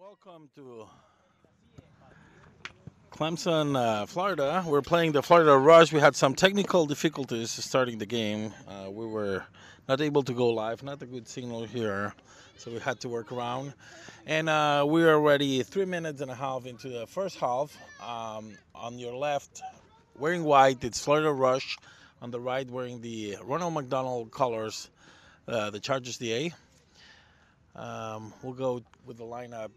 Welcome to Clemson, Florida. We're playing the Florida Rush. We had some technical difficulties starting the game. We were not able to go live, not a good signal here, so we had to work around. And we are already 3 minutes and a half into the first half. On your left, wearing white, it's Florida Rush. On the right, wearing the Ronald McDonald colors, the Chargers DA. We'll go with the lineup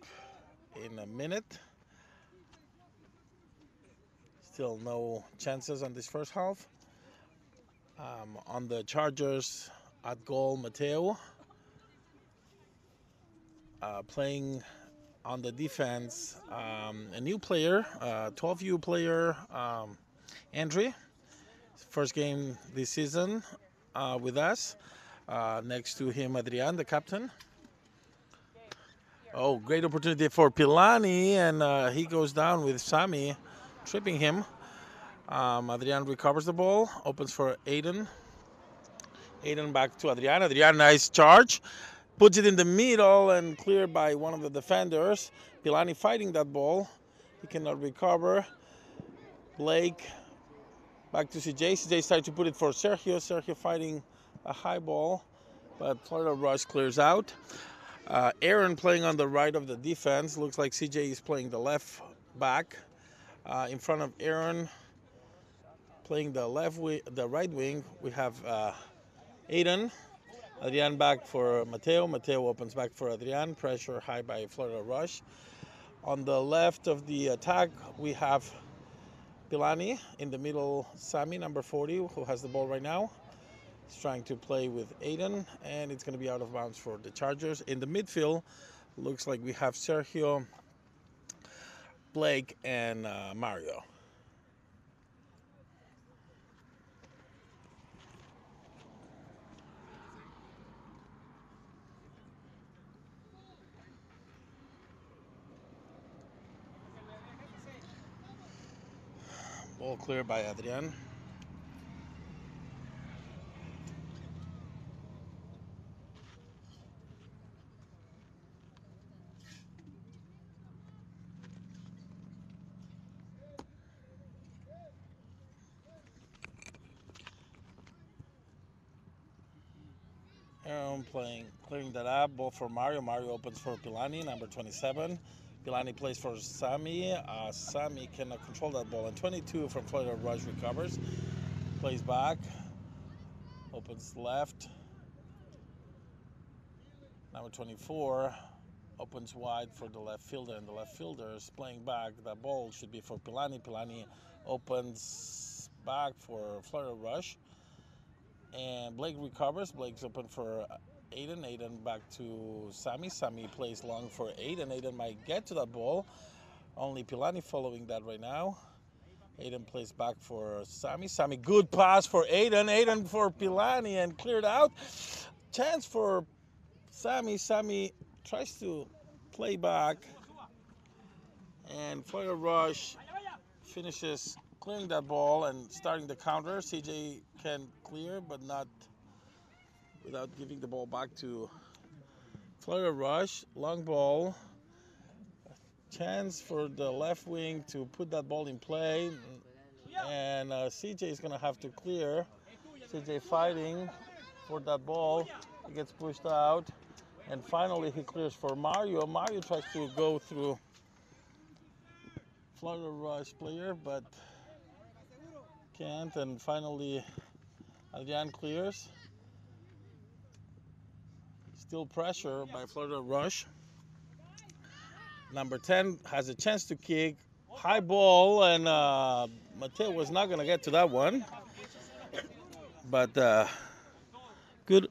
in a minute. Still no chances on this first half. On the Chargers, at goal, Mateo. Playing on the defense, a new player, 12U player, Andre. First game this season with us. Next to him, Adrian, the captain. Oh, great opportunity for Pilani, and he goes down with Sami tripping him. Adrian recovers the ball, opens for Aiden. Aiden back to Adrian. Adrian, nice charge. Puts it in the middle and cleared by one of the defenders. Pilani fighting that ball. He cannot recover. Blake back to CJ. CJ started to put it for Sergio. Sergio fighting a high ball, but Florida Rush clears out. Aaron playing on the right of the defense. Looks like CJ is playing the left back. In front of Aaron, playing the right wing, we have Aiden. Adrian back for Mateo. Mateo opens back for Adrian. Pressure high by Florida Rush. On the left of the attack, we have Pilani. In the middle, Sami, number 40, who has the ball right now. He's trying to play with Aiden, and it's going to be out of bounds for the Chargers. In the midfield, looks like we have Sergio, Blake, and Mario. Ball cleared by Adrian. Aaron clearing that up. Ball for Mario. Mario opens for Pilani, number 27. Pilani plays for Sami. Sami cannot control that ball. And 22 from Florida Rush recovers. Plays back. Opens left. Number 24 opens wide for the left fielder. And the left fielder is playing back. That ball should be for Pilani. Pilani opens back for Florida Rush. And Blake recovers. Blake's open for Aiden. Aiden back to Sami. Sami plays long for Aiden. Aiden might get to that ball. Only Pilani following that right now. Aiden plays back for Sami. Sami, good pass for Aiden. Aiden for Pilani and cleared out. Chance for Sami. Sami tries to play back. And Florida Rush finishes clearing that ball and starting the counter. CJ can clear, but not without giving the ball back to Florida Rush. Long ball. Chance for the left wing to put that ball in play. And CJ is going to have to clear. CJ fighting for that ball. He gets pushed out. And finally he clears for Mario. Mario tries to go through Florida Rush player, but can't. And finally Adrian clears. Still pressure by Florida Rush. Number 10 has a chance to kick. High ball, and Mateo was not going to get to that one. But good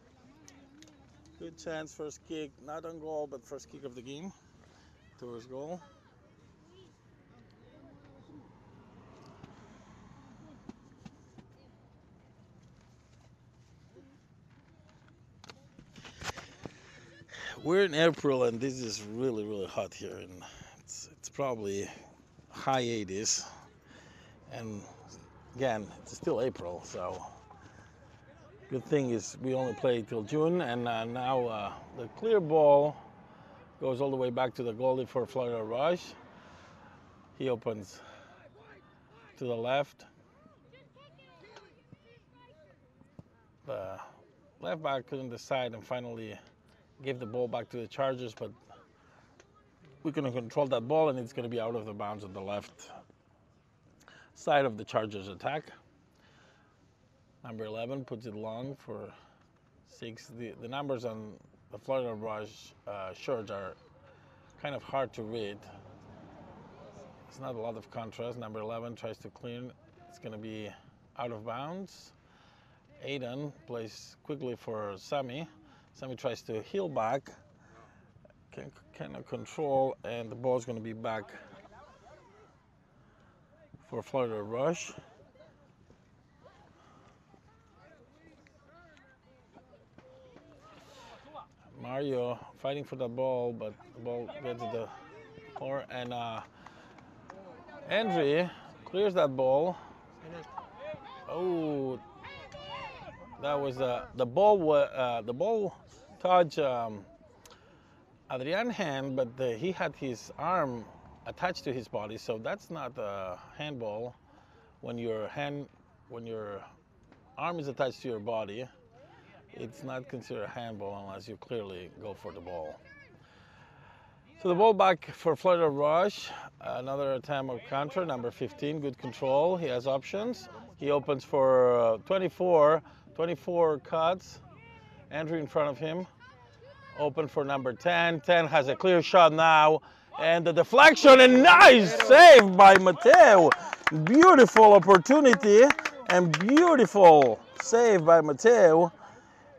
chance, first kick. Not on goal, but first kick of the game towards goal. We're in April, and this is really, really hot here, and it's probably high 80s. And again, it's still April, so good thing is we only play till June. And now the clear ball goes all the way back to the goalie for Florida Rush. He opens to the left. The left back couldn't decide and finally gave the ball back to the Chargers, but we're going to control that ball and it's going to be out of the bounds on the left side of the Chargers attack. Number 11 puts it long for 6. The numbers on the Florida Rush shirts are kind of hard to read. It's not a lot of contrast. Number 11 tries to clean. It's going to be out of bounds. Aiden plays quickly for Sammy. Sammy tries to heel back. Can kind of control, and the ball's going to be back for Florida Rush. Mario fighting for the ball, but the ball gets the floor, and Andre clears that ball. Oh, that was the ball touched Adrian's hand, but he had his arm attached to his body, so that's not a handball. When your arm is attached to your body, it's not considered a handball unless you clearly go for the ball. So the ball back for Florida Rush. Another attempt of counter, number 15, good control. He has options. He opens for 24 cuts. Andrew in front of him. Open for number 10. 10 has a clear shot now. And the deflection, and nice save by Mateo. Beautiful opportunity and beautiful save by Mateo.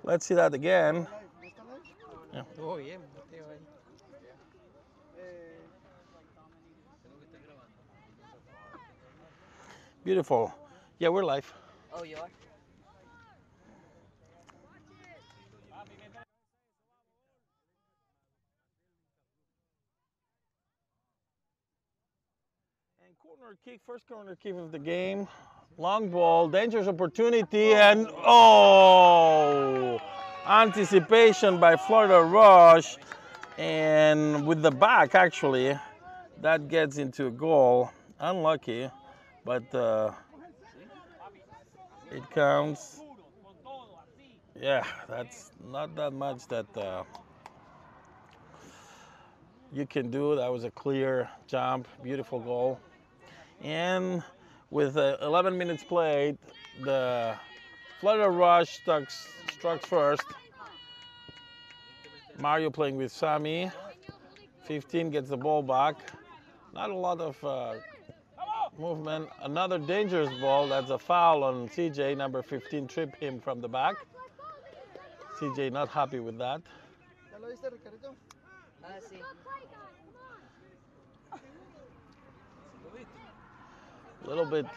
Let's see that again. Yeah. Beautiful. Yeah, we're live. Oh, you are? And corner kick, first corner kick of the game. Long ball, dangerous opportunity, and oh! Anticipation by Florida Rush. And with the back, actually, that gets into a goal. Unlucky, but it counts. Yeah, that's not that much that you can do. That was a clear jump, beautiful goal. And with 11 minutes played, the Florida Rush struck first. Mario playing with Sammy. 15 gets the ball back. Not a lot of movement. Another dangerous ball. That's a foul on CJ. Number 15 tripped him from the back. CJ not happy with that. A little bit.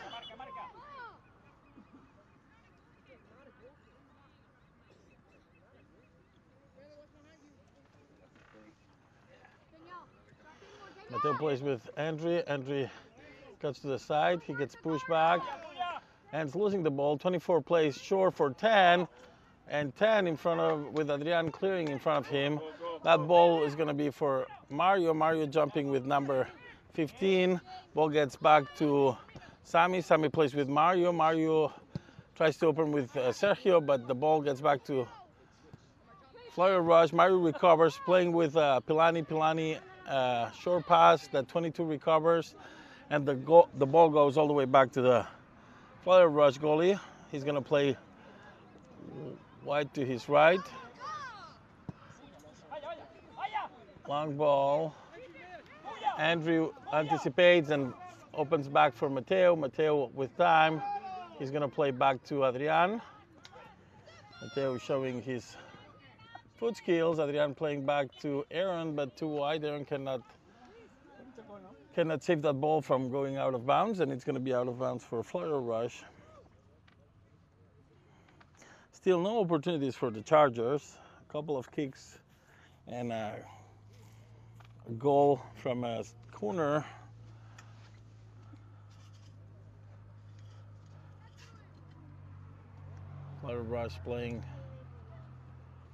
Mateo plays with Andre. Andre cuts to the side. He gets pushed back. And is losing the ball. 24 plays short for 10. And 10 in front of, with Adrian clearing in front of him. That ball is going to be for Mario. Mario jumping with number 15. Ball gets back to Sammy. Sammy plays with Mario. Mario tries to open with Sergio, but the ball gets back to Florida Rush. Mario recovers, playing with Pilani. Pilani short pass that 22 recovers, and the ball goes all the way back to the Florida Rush goalie. He's going to play wide to his right. Long ball. Andrew anticipates and opens back for Mateo. Mateo with time. He's going to play back to Adrian. Mateo showing his foot skills. Adrian playing back to Aaron, but too wide. Aaron cannot save that ball from going out of bounds, and it's going to be out of bounds for Florida Rush. Still no opportunities for the Chargers. A couple of kicks and a goal from a corner. Florida Rush playing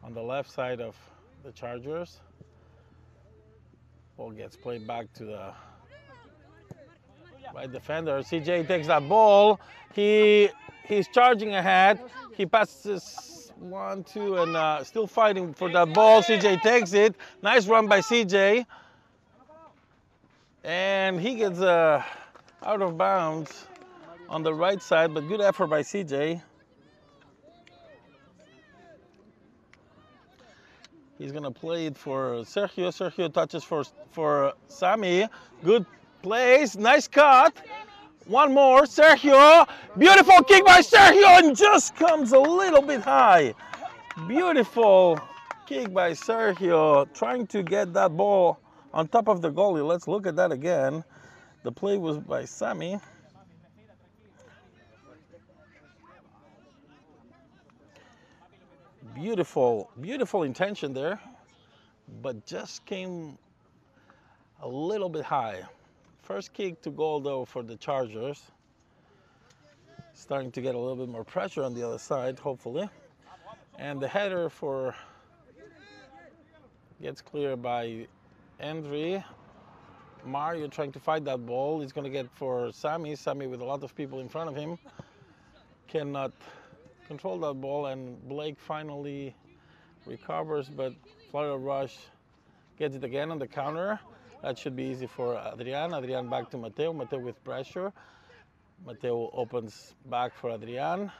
on the left side of the Chargers. Ball gets played back to the right defender. CJ takes that ball. He's charging ahead. He passes 1, 2, and still fighting for that ball. CJ takes it. Nice run by CJ. And he gets out of bounds on the right side, but good effort by CJ. He's gonna play it for Sergio. Sergio touches for Sammy. Good plays, nice cut. One more, Sergio. Beautiful kick by Sergio and just comes a little bit high. Beautiful kick by Sergio, trying to get that ball on top of the goalie. Let's look at that again. The play was by Sammy. Beautiful, beautiful intention there, but just came a little bit high. First kick to goal though for the Chargers. Starting to get a little bit more pressure on the other side, hopefully. And the header for gets clear by Andre. Mario trying to fight that ball. He's going to get for Sammy. Sammy with a lot of people in front of him. Cannot control that ball, and Blake finally recovers, but Florida Rush gets it again on the counter. That should be easy for Adrian. Adrian back to Mateo. Mateo with pressure. Mateo opens back for Adrian.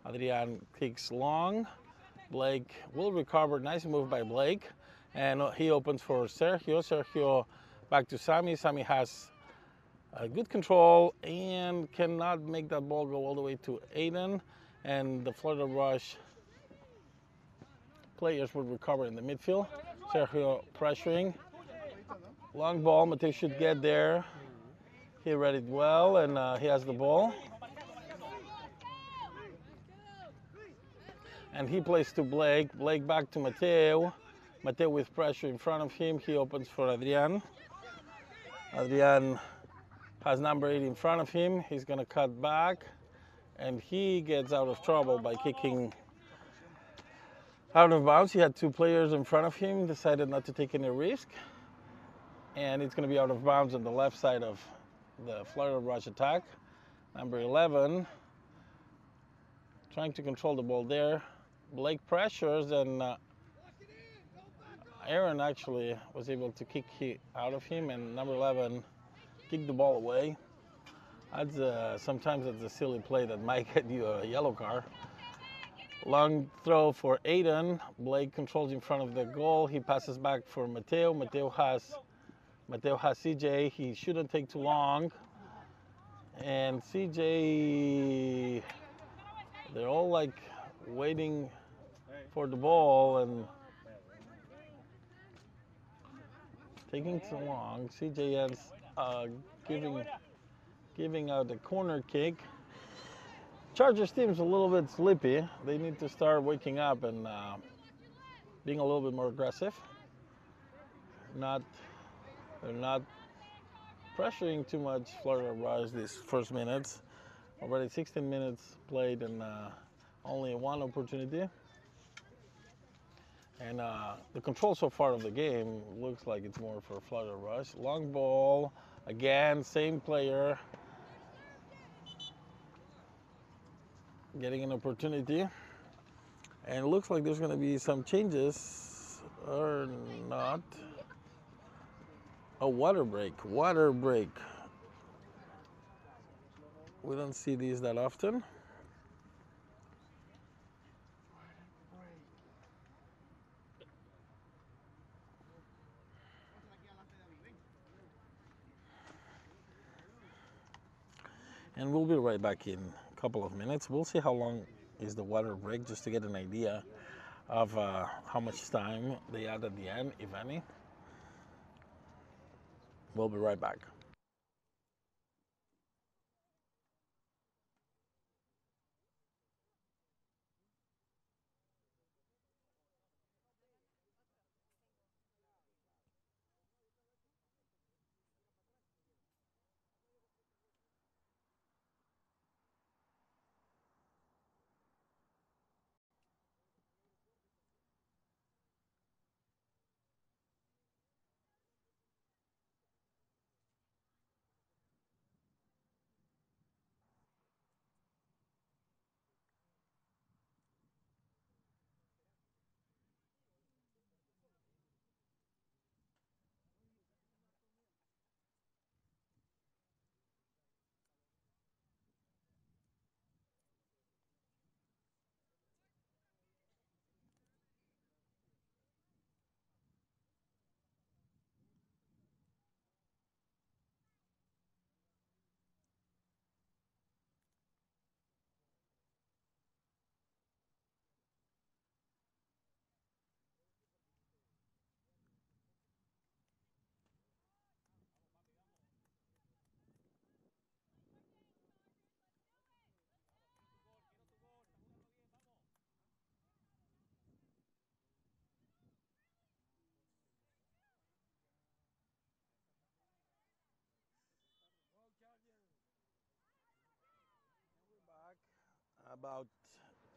Adrian kicks long. Blake will recover. Nice move by Blake. And he opens for Sergio. Sergio back to Sammy. Sammy has good control and cannot make that ball go all the way to Aiden. And the Florida Rush players will recover in the midfield. Sergio pressuring. Long ball. Mateo should get there. He read it well, and he has the ball. And he plays to Blake. Blake back to Mateo. Mateo with pressure in front of him. He opens for Adrian. Adrian has number 8 in front of him. He's going to cut back. And he gets out of trouble by kicking out of bounds. He had 2 players in front of him. Decided not to take any risk. And it's going to be out of bounds on the left side of the Florida Rush attack. Number 11. Trying to control the ball there. Blake pressures, and Aaron actually was able to kick out of him, and number 11 kicked the ball away. Sometimes that's a silly play that might get you a yellow card. Long throw for Aiden. Blake controls in front of the goal. He passes back for Mateo. Mateo has CJ. He shouldn't take too long. And CJ, they're all like waiting for the ball and taking too long. CJ ends giving out a corner kick. Chargers team's a little bit sleepy. They need to start waking up and being a little bit more aggressive. They're not pressuring too much Florida Rush these first minutes. Already 16 minutes played and only one opportunity. And the control so far of the game looks like it's more for Florida Rush. Long ball, again, same player getting an opportunity. And it looks like there's going to be some changes or not. A water break. We don't see these that often. And we'll be right back in a couple of minutes. We'll see how long is the water break, just to get an idea of how much time they add at the end, if any. We'll be right back. About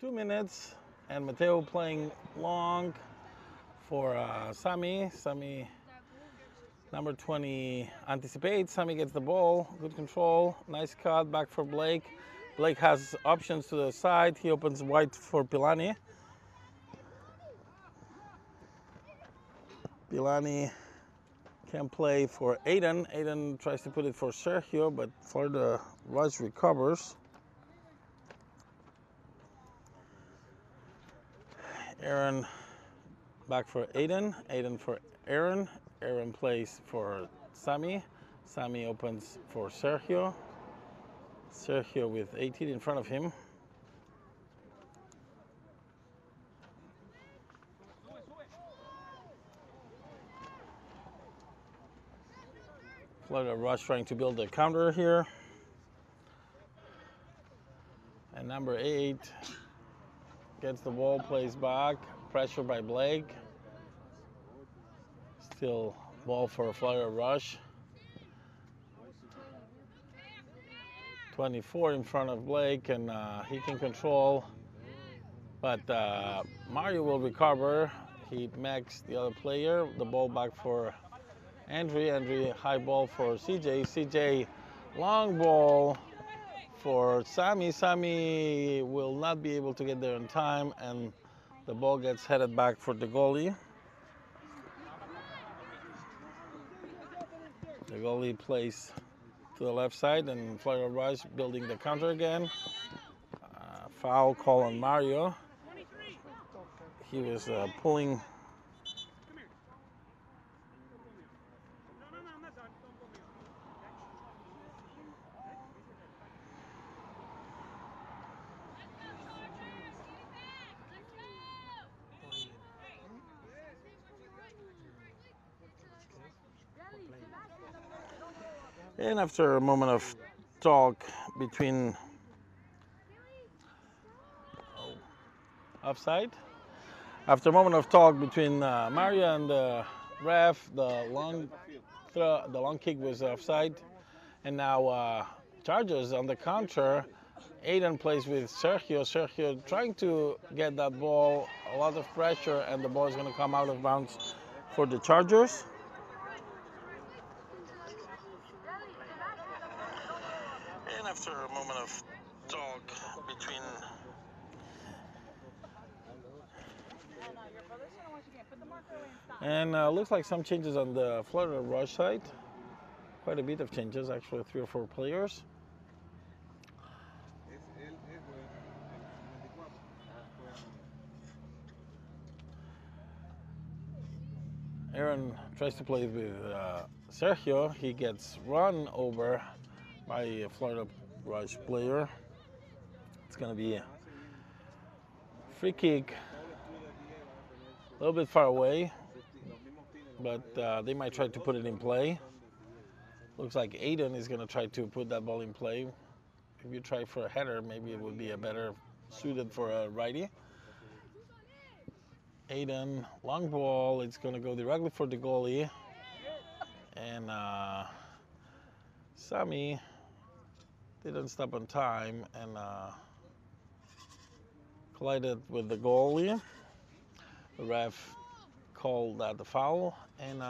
2 minutes, and Mateo playing long for Sami. Sami, number 20, anticipates. Sami gets the ball. Good control. Nice cut back for Blake. Blake has options to the side. He opens wide for Pilani. Pilani can play for Aiden. Aiden tries to put it for Sergio, but Florida Rush recovers. Aaron back for Aiden. Aiden for Aaron. Aaron plays for Sami. Sami opens for Sergio. Sergio with 18 in front of him. Florida Rush trying to build a counter here. And number 8 gets the ball, plays back. Pressure by Blake. Still ball for Florida Rush. 24 in front of Blake, and he can control. But Mario will recover. He makes the other player. The ball back for Andre. Andre, high ball for CJ. CJ, long ball for Sami. Sami will not be able to get there in time, and the ball gets headed back for the goalie. The goalie plays to the left side, and Florida Rush building the counter again. Foul call on Mario. He was pulling. And after a moment of talk between offside, after a moment of talk between Mario and the ref, the long kick was offside, and now Chargers on the counter. Aiden plays with Sergio. Sergio trying to get that ball, a lot of pressure, and the ball is going to come out of bounds for the Chargers. And after a moment of talk between looks like some changes on the Florida Rush side. Quite a bit of changes, actually 3 or 4 players. Aaron tries to play with Sergio. He gets run over by a Florida Rush player. It's going to be a free kick, a little bit far away, but they might try to put it in play. Looks like Aiden is going to try to put that ball in play. If you try for a header, maybe it would be a better suited for a righty. Aiden, long ball, it's going to go directly for the goalie. And Sami didn't stop on time and collided with the goalie. The ref called that the foul, and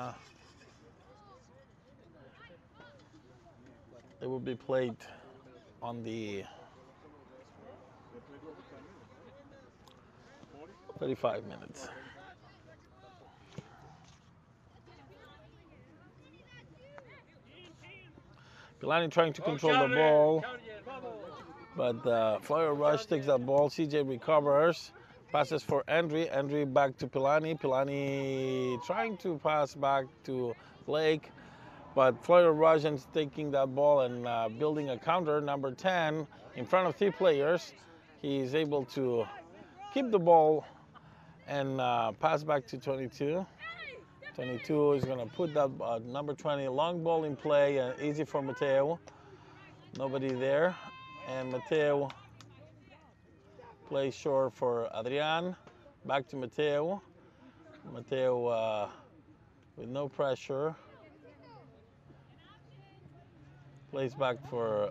it will be played on the 35 minutes. Pilani trying to control the ball, but Florida Rush takes that ball. CJ recovers, passes for Andre. Andre back to Pilani. Pilani trying to pass back to Blake, but Florida Rush is taking that ball and building a counter. Number 10 in front of 3 players. He's able to keep the ball and pass back to 22. 22 is going to put that number 20 long ball in play, easy for Mateo. Nobody there, and Mateo plays short for Adrian. Back to Mateo. Mateo with no pressure. Plays back for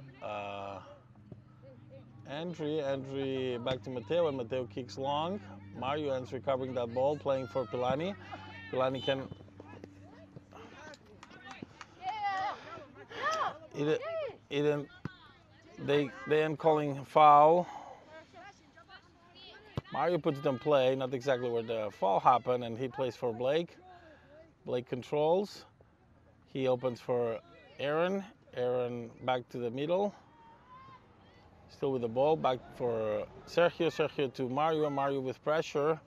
Andri back to Matteo, and Matteo kicks long. Mario ends recovering that ball, playing for Pilani. Pilani can... They end calling foul. Mario puts it in play, not exactly where the foul happened, and he plays for Blake. Blake controls. He opens for Aaron. Aaron back to the middle. Still with the ball, back for Sergio. Sergio to Mario. Mario with pressure.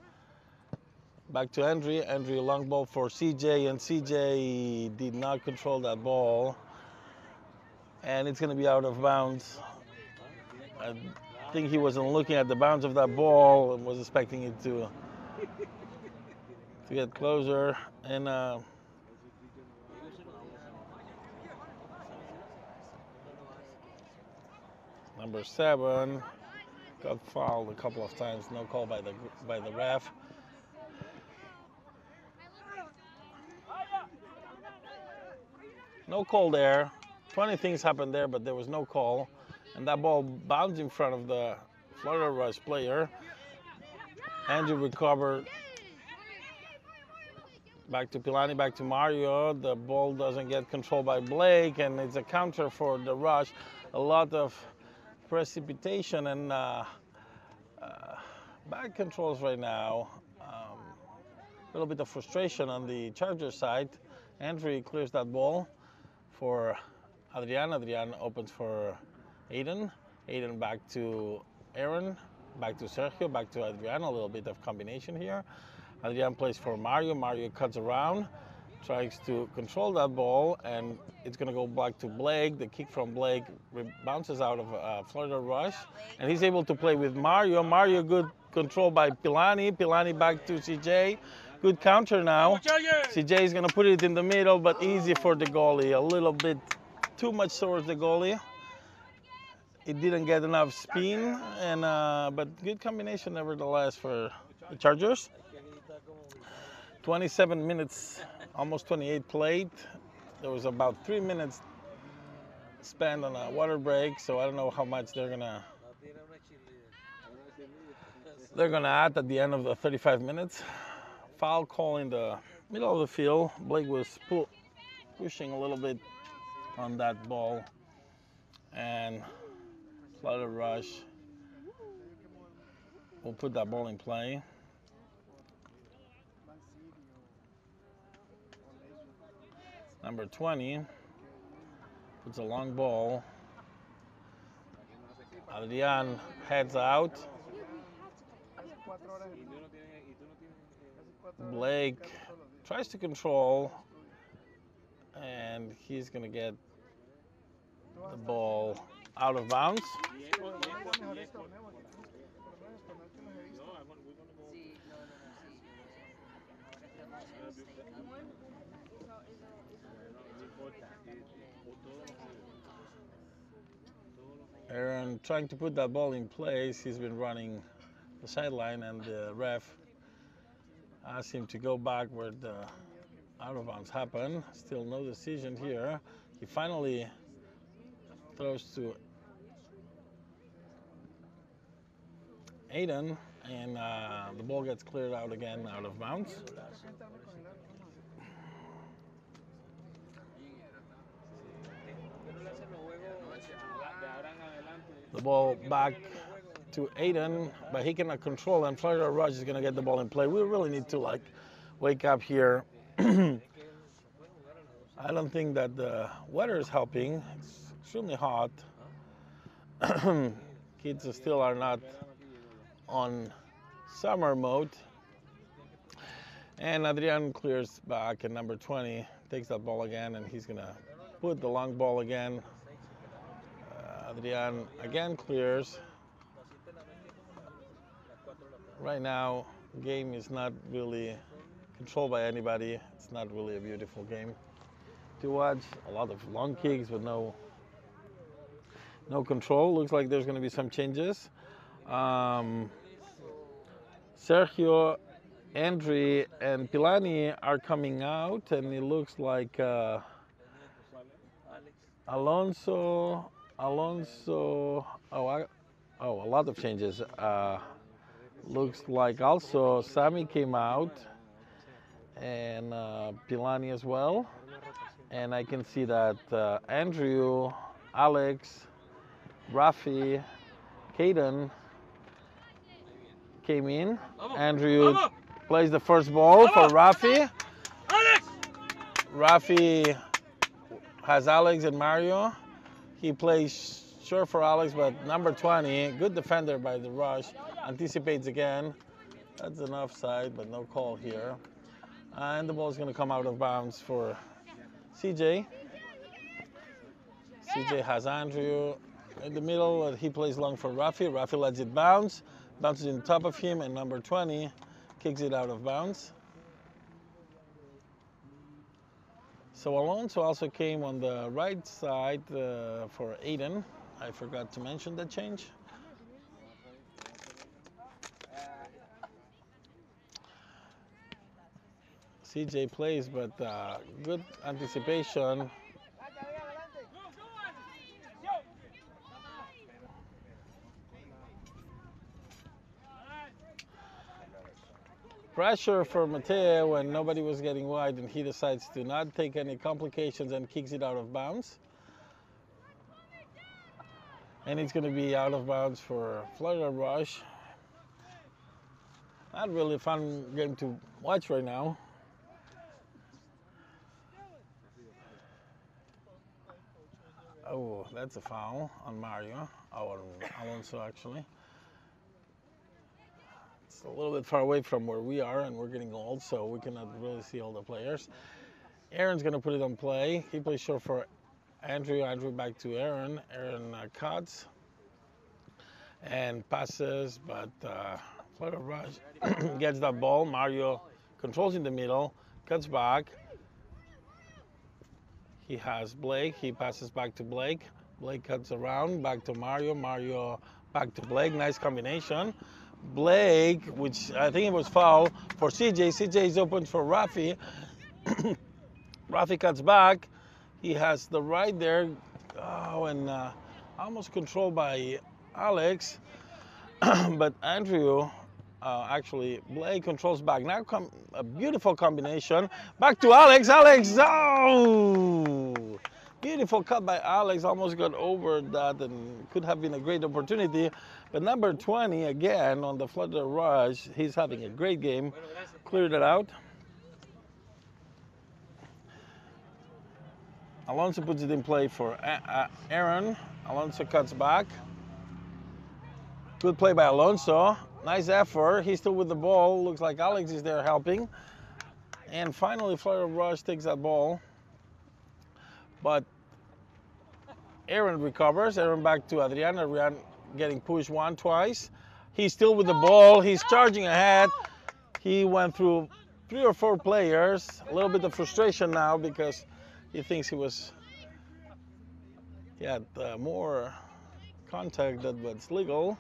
Back to Andri. Andri long ball for CJ, and CJ did not control that ball. And it's going to be out of bounds. I think he wasn't looking at the bounds of that ball and was expecting it to get closer. And number 7 got fouled a couple of times. No call by the ref. No call there. Funny things happened there, but there was no call. And that ball bounced in front of the Florida Rush player. Andrew recovered. Back to Pilani, back to Mario. The ball doesn't get controlled by Blake, and it's a counter for the Rush. A lot of precipitation and bad controls right now. A little bit of frustration on the Charger side. Andrew clears that ball for Adrian. Adrian opens for Aiden. Aiden back to Aaron. Back to Sergio. Back to Adrian. A little bit of combination here. Adrian plays for Mario. Mario cuts around, tries to control that ball, and it's going to go back to Blake. The kick from Blake bounces out of Florida Rush, and he's able to play with Mario. Mario, good control by Pilani. Pilani back to CJ. Good counter now. CJ is going to put it in the middle, but easy for the goalie. A little bit too much towards the goalie. It didn't get enough spin, and but good combination nevertheless for the Chargers. 27 minutes, almost 28 played. There was about 3 minutes spent on a water break, so I don't know how much they're gonna add at the end of the 35 minutes. Foul call in the middle of the field. Blake was pushing a little bit on that ball, and Florida Rush will put that ball in play. Number 20 puts a long ball. Adrian heads out. Blake tries to control, and he's going to get the ball out of bounds. Aaron trying to put that ball in place. He's been running the sideline, and the ref asked him to go back where the out of bounds happened. Still no decision here. He finally throws to Aiden, and the ball gets cleared out again, out of bounds. The ball back to Aiden, but he cannot control, and Florida Rush is going to get the ball in play. We really need to wake up here. I don't think that the weather is helping. It's extremely hot. Kids still are not on summer mode. And Adrian clears back, and number 20 takes that ball again, and he's going to put the long ball again. Adrian again clears. Right now, game is not really controlled by anybody. It's not really a beautiful game to watch. A lot of long kicks, but no control. Looks like there's going to be some changes. Sergio, Andri, and Pilani are coming out, and it looks like Alonso. Oh, a lot of changes. Looks like also Sammy came out and Pilani as well. And I can see that Andrew, Alex, Rafi, Caden came in. Andrew plays the first ball for Rafi. Rafi has Alex and Mario. He plays short for Alex, but number 20, good defender by the rush, anticipates again. That's an offside, but no call here. And the ball is going to come out of bounds for CJ. CJ has Andrew in the middle. He plays long for Rafi. Rafi lets it bounce, bounces in top of him, and number 20 kicks it out of bounds. So Alonso also came on the right side for Aiden. I forgot to mention that change. CJ plays, but good anticipation. Pressure for Mateo when nobody was getting wide, and he decides to not take any complications and kicks it out of bounds. And it's going to be out of bounds for Florida Rush. Not really a fun game to watch right now. Oh, that's a foul on Mario. Oh, on Alonso actually. It's a little bit far away from where we are, and we're getting old, so we cannot really see all the players. Aaron's going to put it on play. He plays short for Andrew. Andrew back to Aaron. Aaron cuts and passes, but Florida Rush gets that ball. Mario controls in the middle, cuts back. He has Blake. He passes back to Blake. Blake cuts around, back to Mario. Mario back to Blake. Nice combination. Blake, which I think it was foul for CJ. CJ is open for Rafi. Rafi cuts back. He has the right there. Oh, and almost controlled by Alex. But Andrew, actually, Blake controls back. Now a beautiful combination. Back to Alex. Alex, oh! Beautiful cut by Alex. Almost got over that and could have been a great opportunity. But number 20, again, on the Florida Rush, he's having a great game. Cleared it out. Alonso puts it in play for Aaron. Alonso cuts back. Good play by Alonso. Nice effort. He's still with the ball. Looks like Alex is there helping. And finally, Florida Rush takes that ball. But Aaron recovers. Aaron back to Adrian. Adrian getting pushed twice. He's still with the ball. He's charging ahead. He went through 3 or 4 players. A little bit of frustration now because he thinks he had more contact than what's legal.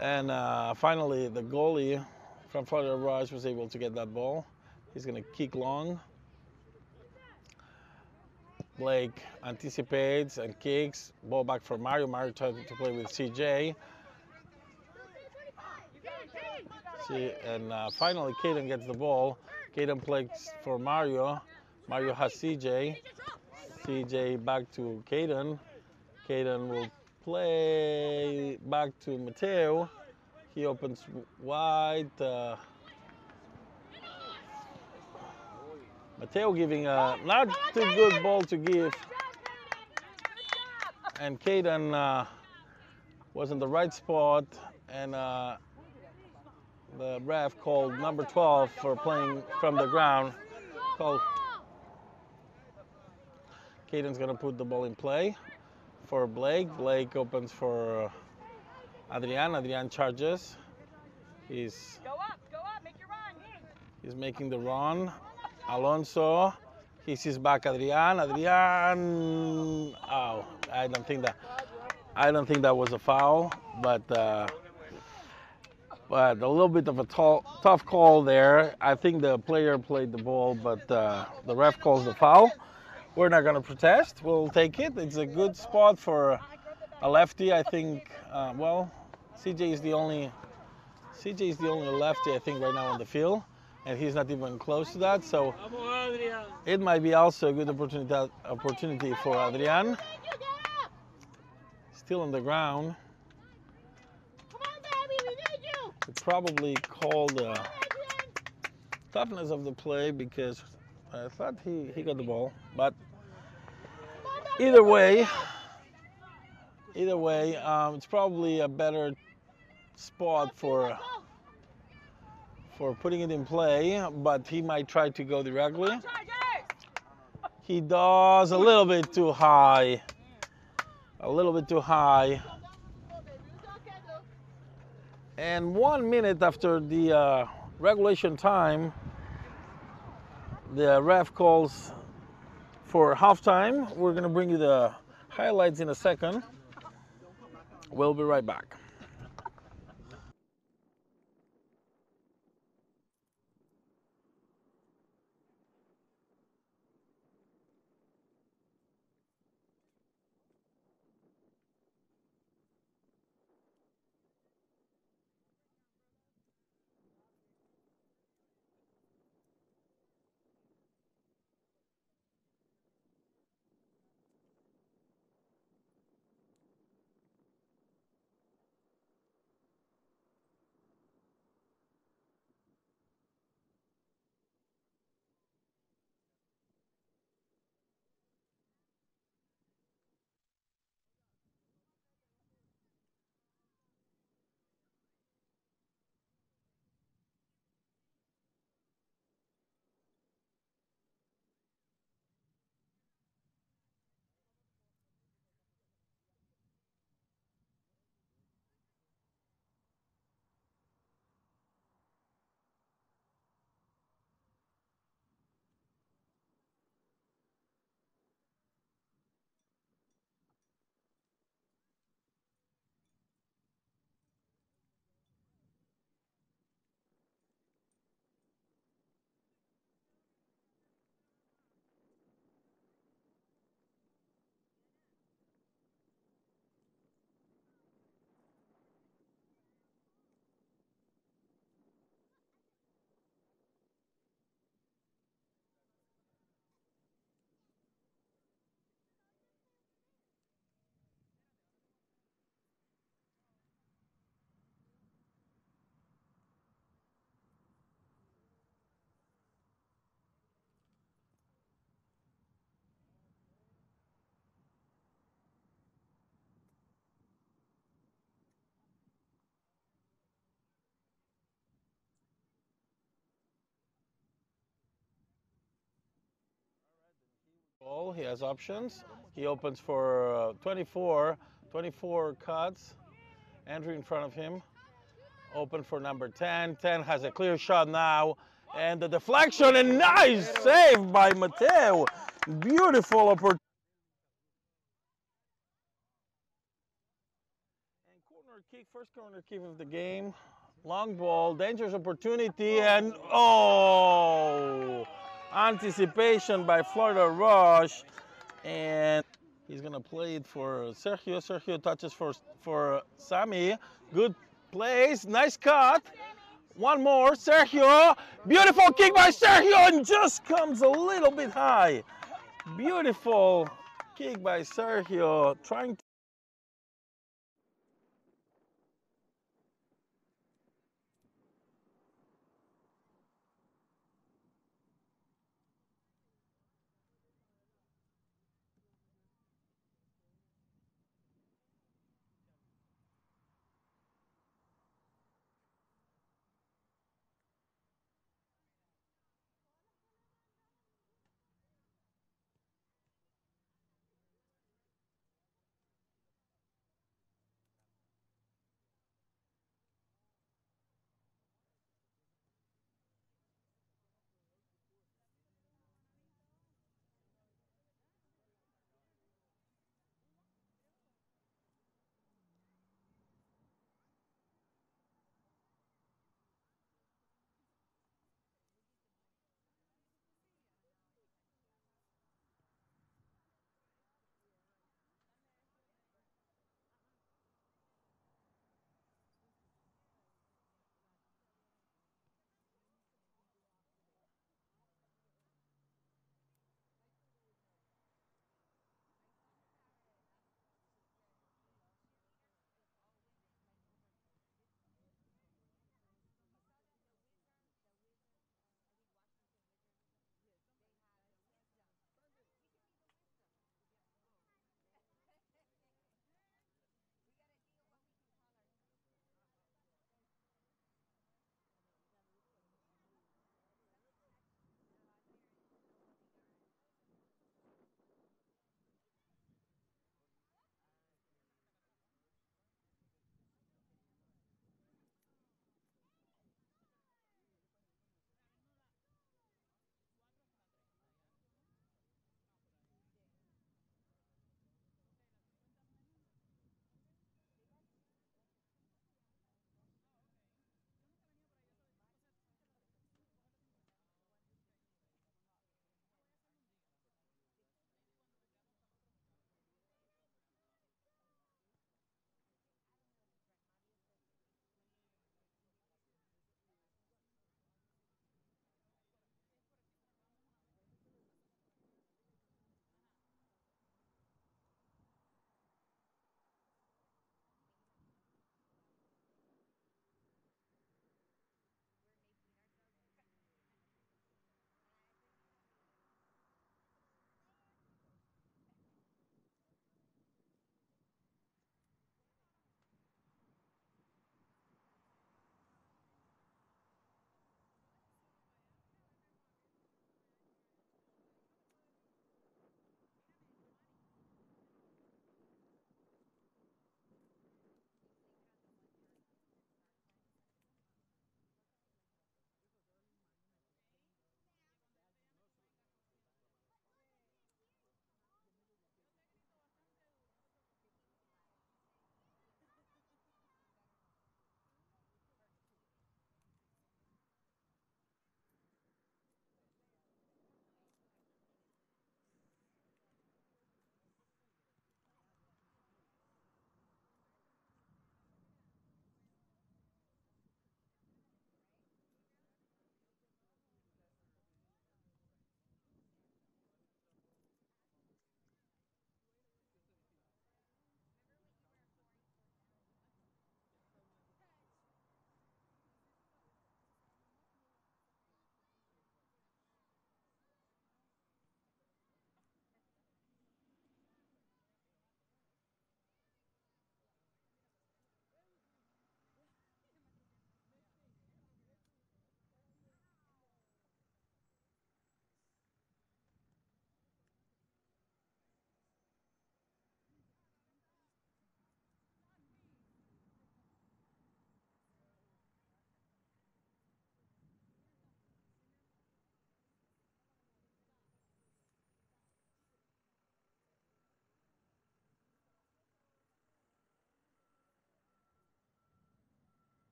And finally, the goalie from Florida Rush was able to get that ball. He's going to kick long. Blake anticipates and kicks. Ball back for Mario. Mario tried to play with CJ. And finally, Caden gets the ball. Caden plays for Mario. Mario has CJ. CJ back to Caden. Caden will play back to Mateo. He opens wide. Mateo giving a not too good ball to give. And Caden was in the right spot. And the ref called number 12 for playing from the ground. Caden's going to put the ball in play for Blake. Blake opens for Adrian. Adrian charges. He's making the run. Alonso, he sees back Adrian. Adrian, oh, I don't think that was a foul, but a little bit of a tough call there. I think the player played the ball, but the ref calls the foul. We're not going to protest. We'll take it. It's a good spot for a lefty. I think. Well, CJ is the only CJ is the only lefty I think right now on the field, and he's not even close to that. So it might be also a good opportunity for Adrian. Still on the ground. He probably called the toughness of the play because I thought he got the ball, but either way, it's probably a better spot for putting it in play, but he might try to go directly. He does a little bit too high. A little bit too high. And 1 minute after the regulation time, the ref calls for halftime. We're going to bring you the highlights in a second. We'll be right back. He has options. He opens for 24 cuts. Andrew in front of him. Open for number 10. 10 has a clear shot now. And the deflection and nice save by Mateo. Beautiful opportunity. And corner kick, first corner kick of the game. Long ball, dangerous opportunity, and anticipation by Florida Rush. And he's gonna play it for Sergio. Sergio touches for Sammy. Good plays, nice cut. One more, Sergio. Beautiful kick by Sergio and just comes a little bit high. Beautiful kick by Sergio, trying to.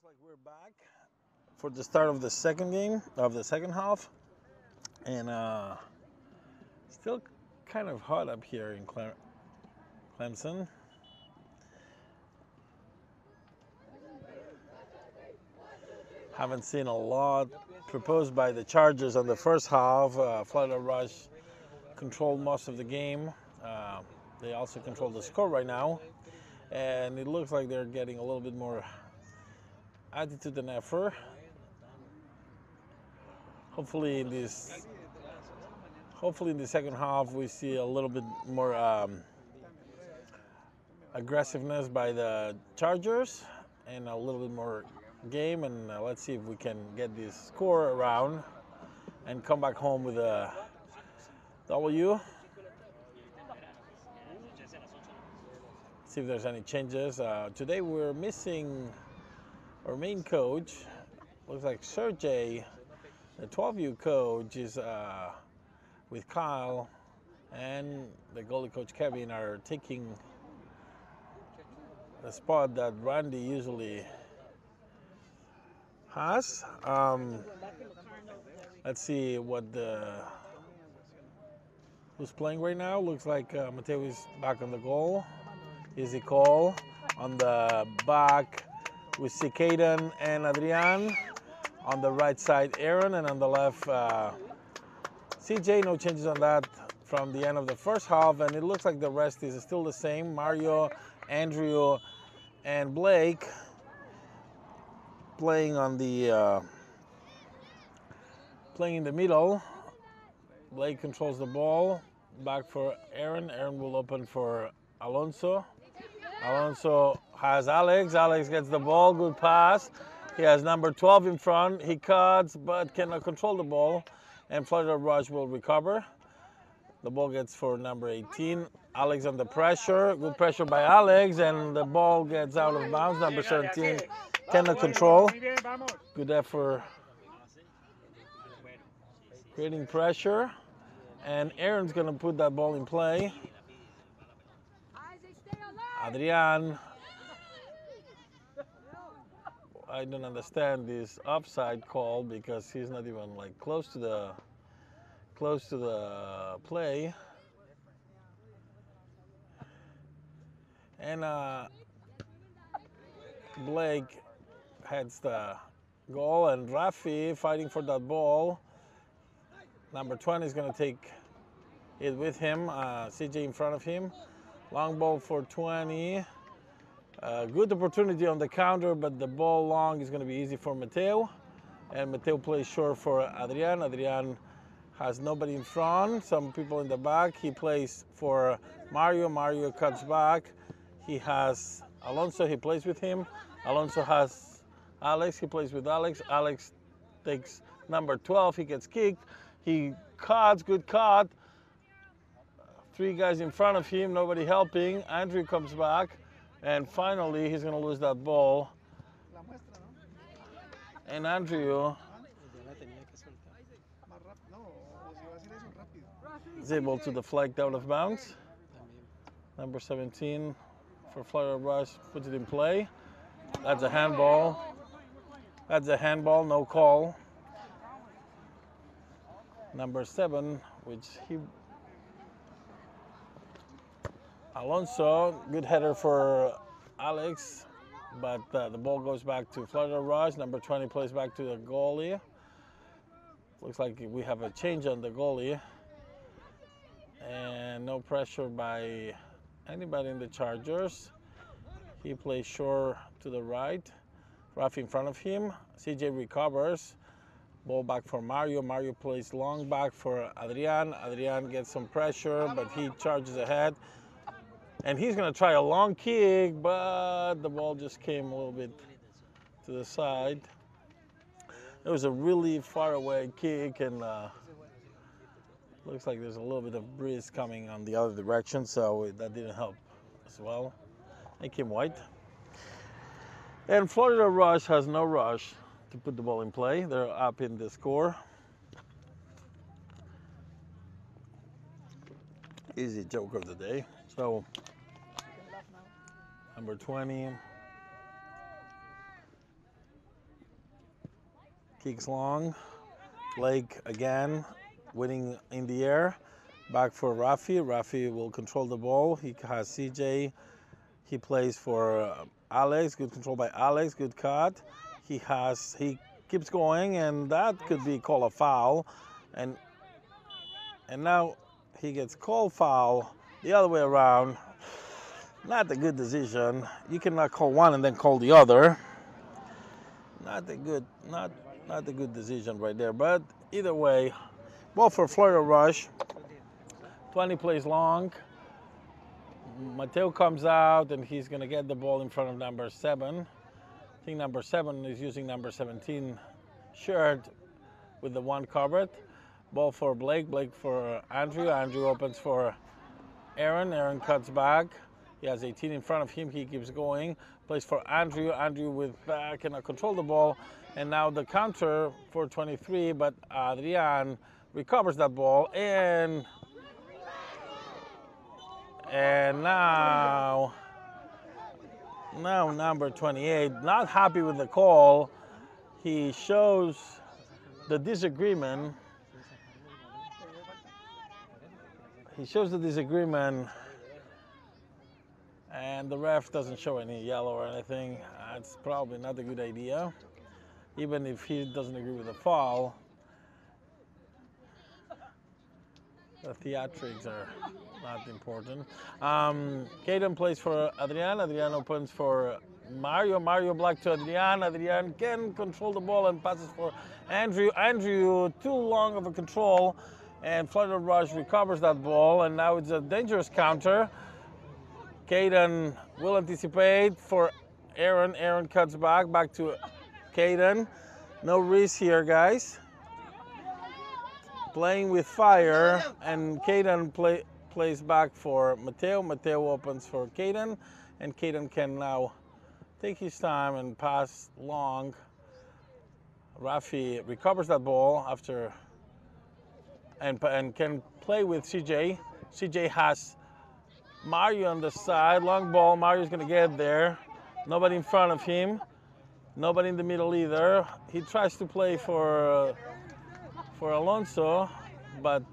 Looks like we're back for the start of the second game of the second half, and still kind of hot up here in Clemson. Haven't seen a lot proposed by the Chargers on the first half. Florida Rush controlled most of the game. They also control the score right now, and it looks like they're getting a little bit more attitude and effort. Hopefully in the second half we see a little bit more aggressiveness by the Chargers and a little bit more game, and let's see if we can get this score around and come back home with a W. See if there's any changes. Today we're missing our main coach. Looks like Sergey, the 12U coach, is with Kyle, and the goalie coach Kevin are taking the spot that Randy usually has. Let's see who's playing right now. Looks like Mateo is back on the goal. Easy call. On the back, we see Caden and Adrian. On the right side, Aaron, and on the left, CJ. No changes on that from the end of the first half, and it looks like the rest is still the same. Mario, Andrew, and Blake playing on the playing in the middle. Blake controls the ball. Back for Aaron. Aaron will open for Alonso. Alonso has Alex. Alex gets the ball. Good pass. He has number 12 in front. He cuts but cannot control the ball. And Florida Rush will recover. The ball gets for number 18. Alex under pressure. Good pressure by Alex. And the ball gets out of bounds. Number 17 cannot control. Good effort. Creating pressure. And Aaron's going to put that ball in play. Adrian. I don't understand this offside call because he's not even like close to the play. And Blake heads the goal, and Rafi fighting for that ball. Number 20 is going to take it with him. CJ in front of him. Long ball for 20. Good opportunity on the counter, but the ball long is going to be easy for Mateo. And Mateo plays short for Adrian. Adrian has nobody in front, some people in the back. He plays for Mario. Mario cuts back. He has Alonso. He plays with him. Alonso has Alex. He plays with Alex. Alex takes number 12. He gets kicked. He cuts. Good cut. Three guys in front of him, nobody helping. Andrew comes back, and finally he's going to lose that ball. And Andrew is able to deflect out of bounds. Number 17 for Florida Rush puts it in play. That's a handball. That's a handball, no call. Number 7, which Alonso, good header for Alex, but the ball goes back to Florida Rush. Number 20 plays back to the goalie. Looks like we have a change on the goalie. And no pressure by anybody in the Chargers. He plays short to the right. Rafi in front of him. CJ recovers. Ball back for Mario. Mario plays long back for Adrian. Adrian gets some pressure, but he charges ahead. And he's going to try a long kick, but the ball just came a little bit to the side. It was a really far away kick, and looks like there's a little bit of breeze coming on the other direction, so that didn't help as well. Thank you, White. And Florida Rush has no rush to put the ball in play. They're up in the score. Easy joke of the day. So, number 20 Kicks long. Blake again, winning in the air. Back for Rafi. Rafi will control the ball. He has CJ. He plays for Alex. Good control by Alex. Good cut. He keeps going, and that could be called a foul. And now he gets called foul the other way around. Not a good decision. You cannot call one and then call the other. Not a good decision right there. But either way, ball for Florida Rush. 20 plays long. Mateo comes out, and he's going to get the ball in front of number 7. I think number 7 is using number 17 shirt with the one covered. Ball for Blake. Blake for Andrew. Andrew opens for Aaron. Aaron cuts back. He has 18 in front of him. He keeps going. Plays for Andrew. Andrew with back cannot control the ball. And now the counter for 23, but Adrian recovers that ball. And now number 28, not happy with the call. He shows the disagreement. And the ref doesn't show any yellow or anything. It's probably not a good idea. Even if he doesn't agree with the foul, the theatrics are not important. Caden plays for Adrian. Adrian opens for Mario. Mario back to Adrian. Adrian can control the ball and passes for Andrew. Andrew, too long of a control. And Florida Rush recovers that ball. And now it's a dangerous counter. Caden will anticipate for Aaron. Aaron cuts back to Caden. No risk here, guys. Playing with fire, and Caden plays back for Mateo. Mateo opens for Caden, and Caden can now take his time and pass long. Rafi recovers that ball after and can play with CJ. CJ has Mario on the side. Long ball. Mario's going to get there. Nobody in front of him. Nobody in the middle either. He tries to play for Alonso, but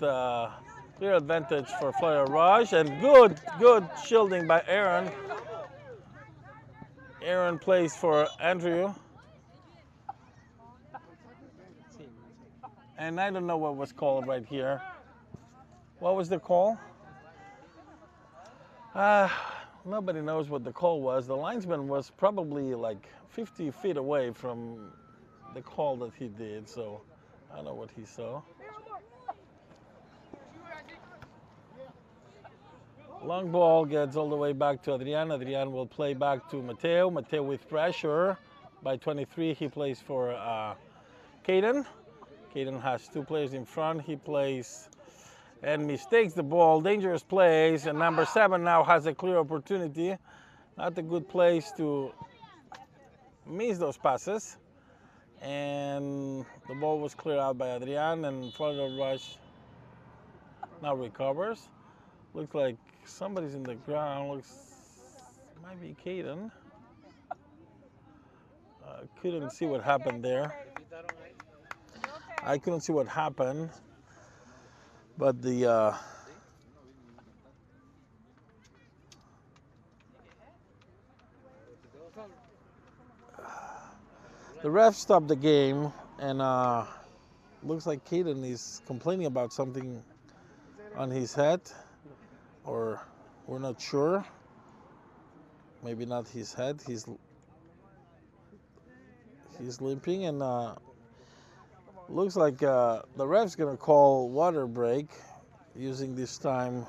clear advantage for Florida Rush, and good shielding by Aaron. Aaron plays for Andrew. And I don't know what was called right here. What was the call? Nobody knows what the call was. The linesman was probably like 50 feet away from the call that he did, so I don't know what he saw. Long ball gets all the way back to Adrian. Adrian will play back to Mateo. Mateo with pressure by 23. He plays for Caden. Caden has 2 players in front. He plays and mistakes the ball. Dangerous plays. And number 7 now has a clear opportunity. Not a good place to miss those passes. And the ball was cleared out by Adrian, and Florida Rush now recovers. Looks like somebody's in the ground. Might be Caden. Couldn't see what happened there. I couldn't see what happened, but the ref stopped the game, and looks like Caden is complaining about something on his head, or we're not sure. Maybe not his head. He's limping, and looks like the ref's gonna call water break, using this time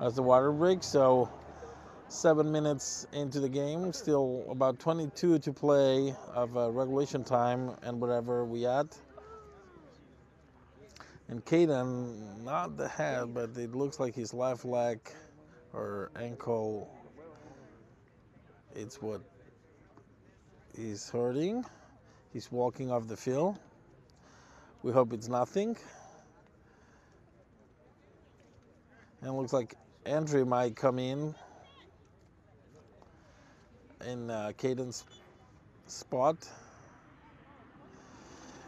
as the water break. So 7 minutes into the game, still about 22 to play of regulation time and whatever we at. And Caden, not the head, but it looks like his left leg or ankle, it's what he's hurting. He's walking off the field. We hope it's nothing. And it looks like Andrew might come in Caden's spot.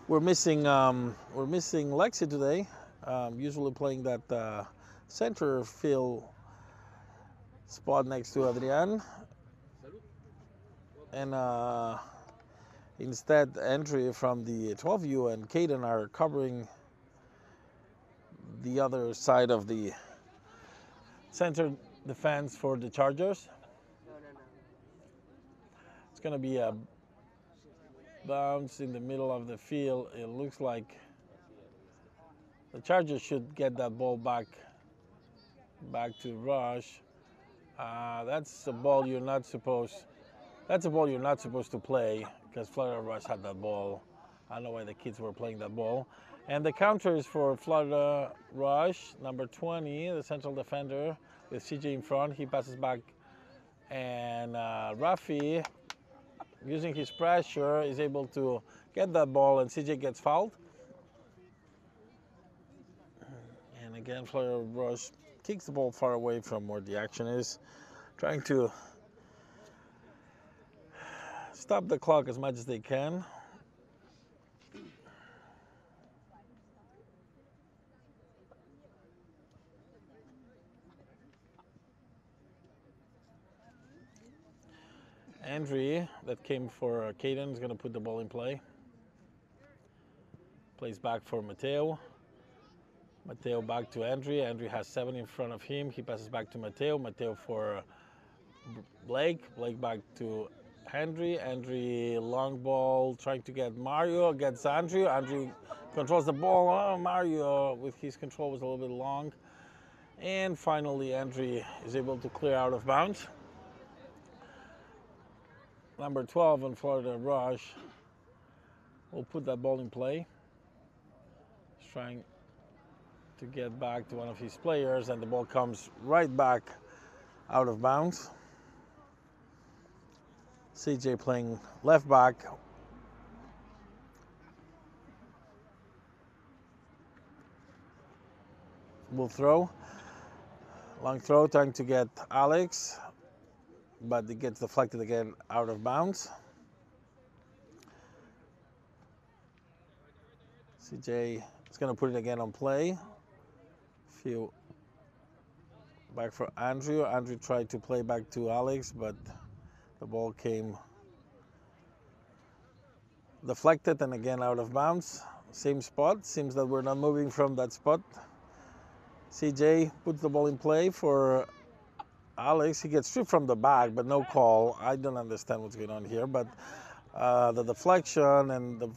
We're missing Lexi today. Usually playing that center field spot next to Adrian, and instead Andrew from the 12U and Caden are covering the other side of the center defense for the Chargers. It's going to be a bounce in the middle of the field. It looks like the Chargers should get that ball back to Rush. That's a ball you're not supposed. That's a ball you're not supposed to play because Florida Rush had that ball. I don't know why the kids were playing that ball. And the counter is for Florida Rush, number 20, the central defender with CJ in front. He passes back, and Rafi, using his pressure, is able to get that ball, and CJ gets fouled. And again, Florida Rush kicks the ball far away from where the action is, trying to stop the clock as much as they can. Andrew, that came for Caden, is going to put the ball in play. Plays back for Mateo. Mateo back to Andrew. Andrew has 7 in front of him. He passes back to Mateo. Mateo for Blake. Blake back to Andrew. Andrew, long ball, trying to get Mario. Gets Andrew. Andrew controls the ball. Oh, Mario, with his control, was a little bit long. And finally, Andrew is able to clear out of bounds. Number 12 on Florida Rush will put that ball in play. He's trying to get back to one of his players, and the ball comes right back out of bounds. CJ playing left back. Will throw. Long throw, trying to get Alex, but it gets deflected again out of bounds. CJ is going to put it again on play. Few back for Andrew. Andrew tried to play back to Alex, but the ball came deflected and again out of bounds. Same spot. Seems that we're not moving from that spot. CJ puts the ball in play for Alex. He gets stripped from the back, but no call. I don't understand what's going on here, but the deflection and the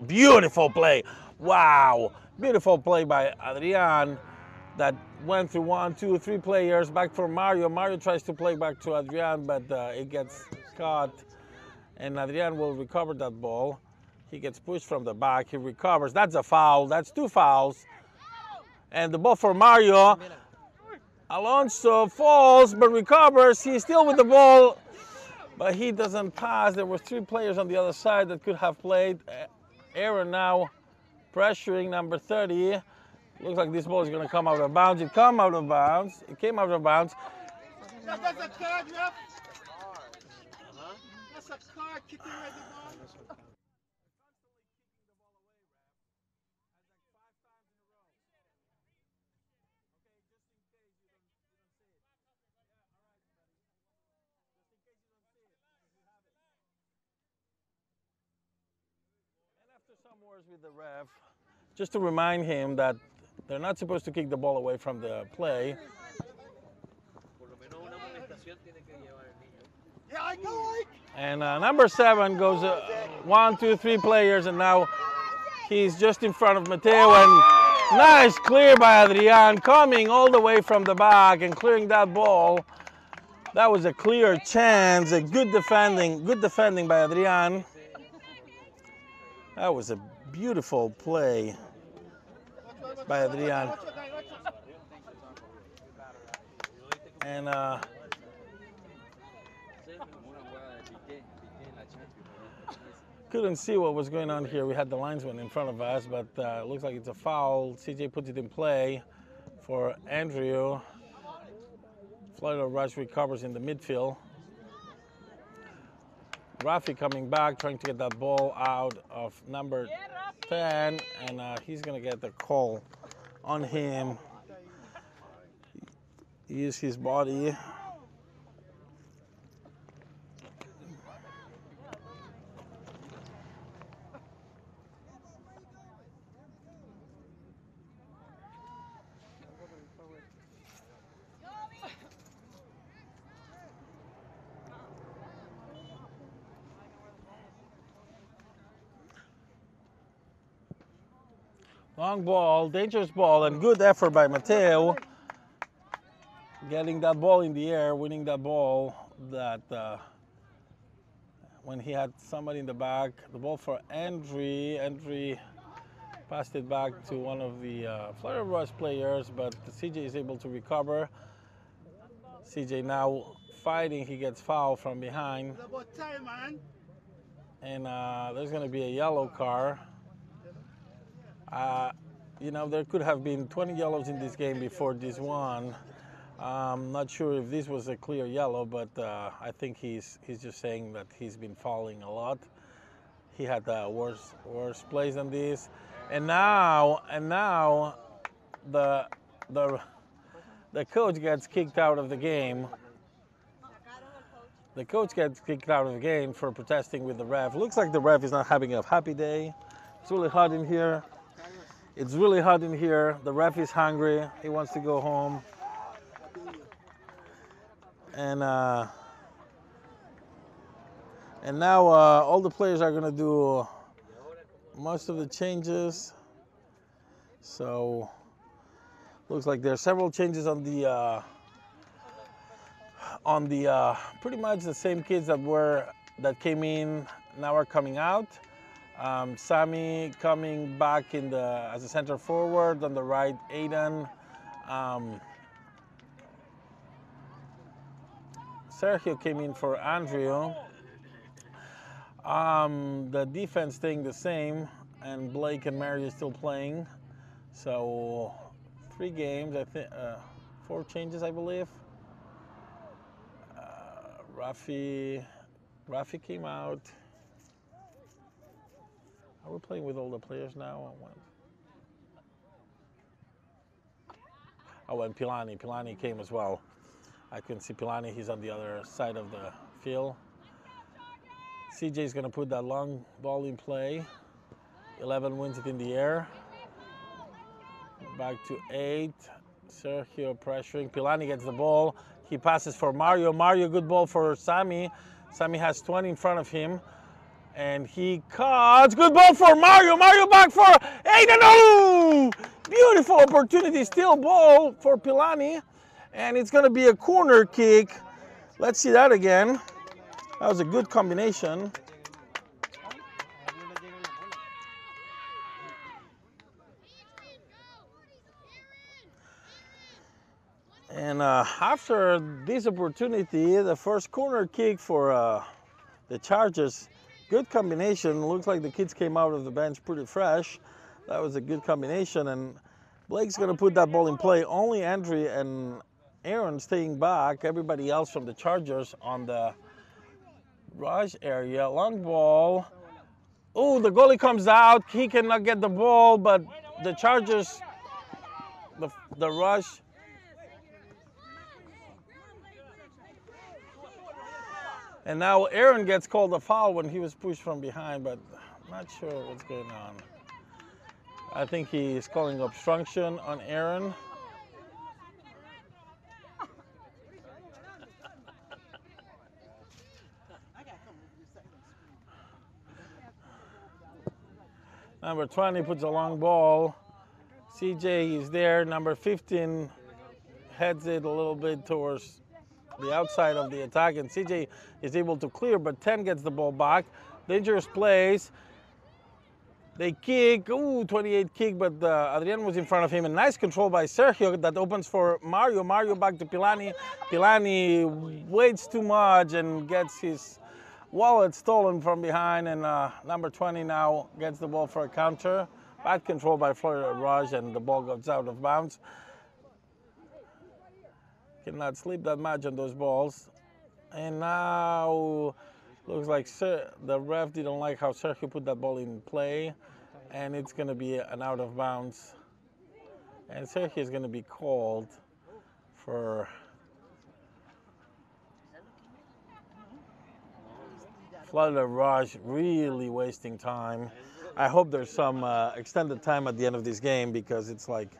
beautiful play. Wow, beautiful play by Adrian that went through 1, 2, 3 players back for Mario. Mario tries to play back to Adrian, but it gets caught, and Adrian will recover that ball. He gets pushed from the back. He recovers. That's a foul. That's 2 fouls, and the ball for Mario. Alonso falls but recovers. He's still with the ball, but he doesn't pass. There were 3 players on the other side that could have played. Aaron now pressuring number 30. Looks like this ball is going to come out of bounds. It came out of bounds. It came out of bounds. That's a card, ref. That's a card kicking right the ball. Some words with the ref, just to remind him that they're not supposed to kick the ball away from the play. And number 7 goes 1, 2, 3 players, and now he's just in front of Mateo, and nice clear by Adrian, coming all the way from the back and clearing that ball. That was a clear chance, a good defending by Adrian. That was a beautiful play by Adrian. And couldn't see what was going on here. We had the linesman in front of us, but it looks like it's a foul. CJ puts it in play for Andrew. Florida Rush recovers in the midfield. Rafi coming back, trying to get that ball out of number 10, and he's going to get the call on him. Use his body. Long ball, dangerous ball, and good effort by Mateo. Getting that ball in the air, winning that ball that when he had somebody in the back. The ball for Andre. Andre passed it back to one of the Florida Rush players, but CJ is able to recover. CJ now fighting, he gets fouled from behind. It's about time, man. And there's going to be a yellow card. You know, there could have been 20 yellows in this game before this one. I'm not sure if this was a clear yellow, but I think he's just saying that he's been fouling a lot. He had worse plays than this, and now the coach gets kicked out of the game. The coach gets kicked out of the game for protesting with the ref. Looks like the ref is not having a happy day. It's really hot in here. It's really hot in here. The ref is hungry. He wants to go home. And now all the players are going to do most of the changes. So looks like there are several changes on the pretty much the same kids that came in now are coming out. Sammy coming back as a center forward. On the right, Aiden. Sergio came in for Andrew. The defense staying the same, and Blake and Mary are still playing. So 3 games, I think, 4 changes, I believe. Rafi came out. Are we playing with all the players now? Oh, and Pilani came as well. I can see Pilani, he's on the other side of the field. CJ is going to put that long ball in play. 11 wins it in the air. Back to 8. Sergio pressuring. Pilani gets the ball. He passes for Mario. Mario, good ball for Sammy. Sammy has 20 in front of him. And he cuts. Good ball for Mario. Mario back for Aiden. Oh! Beautiful opportunity. Still ball for Pilani. And it's going to be a corner kick. Let's see that again. That was a good combination. And after this opportunity, the first corner kick for the Chargers, good combination. Looks like the kids came out of the bench pretty fresh. That was a good combination. And Blake's going to put that ball in play. Only Andre and Aaron staying back. Everybody else from the Chargers on the rush area. Long ball. Oh, the goalie comes out. He cannot get the ball, but the Chargers, the rush. And now Aaron gets called a foul when he was pushed from behind, but I'm not sure what's going on. I think he's calling obstruction on Aaron. Number 20 puts a long ball. CJ is there. Number 15 heads it a little bit towards the outside of the attack, and CJ is able to clear, but 10 gets the ball back. Dangerous plays. They kick. Ooh, 28 kick, but Adrian was in front of him. And nice control by Sergio that opens for Mario. Mario back to Pilani. Pilani waits too much and gets his wallet stolen from behind, and number 20 now gets the ball for a counter. Bad control by Florida Rush, and the ball goes out of bounds. Cannot sleep that much on those balls. And now Looks like the ref didn't like how Sergio put that ball in play, and it's going to be an out of bounds. And Sergio is going to be called for Florida Rush, really wasting time. I hope there's some extended time at the end of this game because it's like.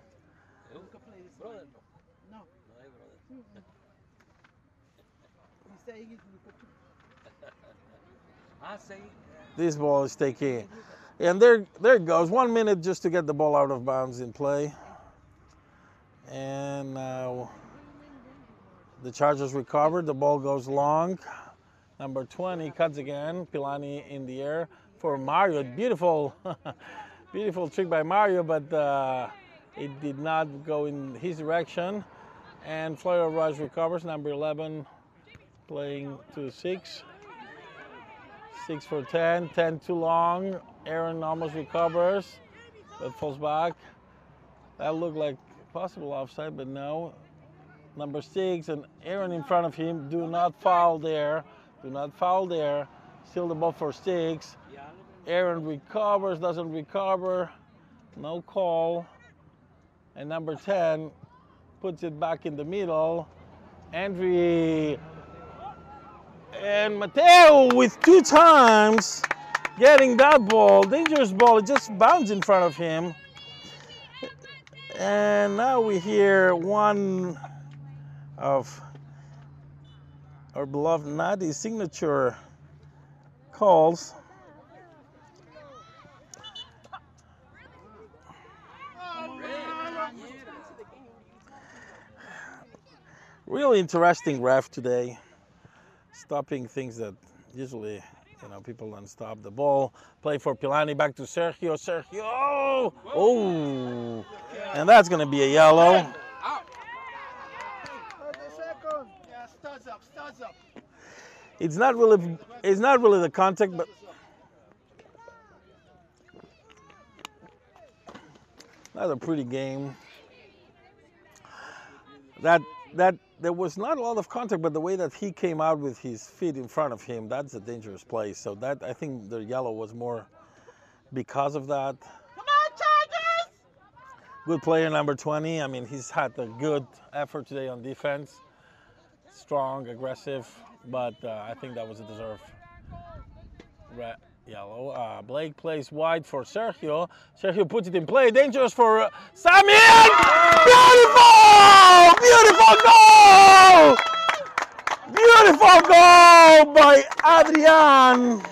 This ball is taking, and there it goes. 1 minute just to get the ball out of bounds in play. And now the Chargers recovered. The ball goes long. Number 20 cuts again. Pilani in the air for Mario. Beautiful, beautiful trick by Mario, but it did not go in his direction. And Florida Rush recovers. Number 11 playing to 6. 6 for 10. 10 too long. Aaron almost recovers, but falls back. That looked like possible offside, but no. Number 6 and Aaron in front of him. Do not foul there. Do not foul there. Still the ball for 6. Aaron recovers, doesn't recover. No call. And number 10 puts it back in the middle. Andre and Mateo with 2 times getting that ball. Dangerous ball. It just bounced in front of him. And now we hear one of our beloved Nadi's signature calls. Really interesting ref today, stopping things that usually, people don't stop. The ball, play for Pilani, back to Sergio. Sergio, oh, and that's going to be a yellow. Studs up. It's not really the contact, but not a pretty game. That there was not a lot of contact, but the way that he came out with his feet in front of him, that's a dangerous play. So that, I think the yellow was more because of that. Come on, Chargers! Good player, number 20. I mean, he's had a good effort today on defense. Strong, aggressive, but I think that was a deserved yellow. Blake plays wide for Sergio. Sergio puts it in play. Dangerous for Samuel! Beautiful! Beautiful goal! Beautiful goal by Adrian.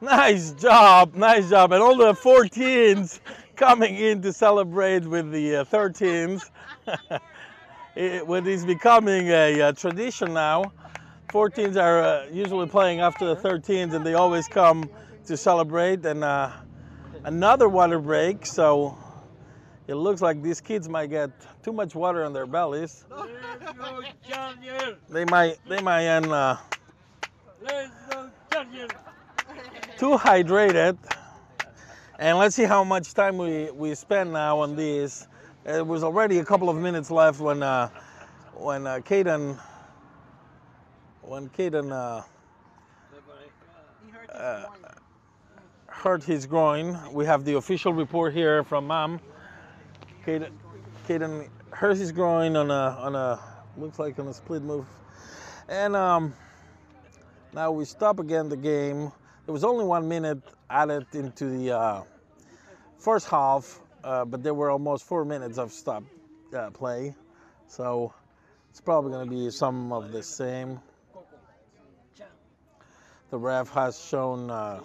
Nice job, and all the 14s coming in to celebrate with the 13s. What is becoming a tradition now. 14s are usually playing after the 13s, and they always come to celebrate. And another water break, so it looks like these kids might get too much water on their bellies. They might end too hydrated. And let's see how much time we spend now on this. It was already a couple of minutes left when Caden hurt his groin. We have the official report here from Mom. Caden hurt his groin on a looks like on a split move, and now we stop again the game. There was only 1 minute added into the first half, but there were almost 4 minutes of stop play. So it's probably going to be some of the same. The ref has shown a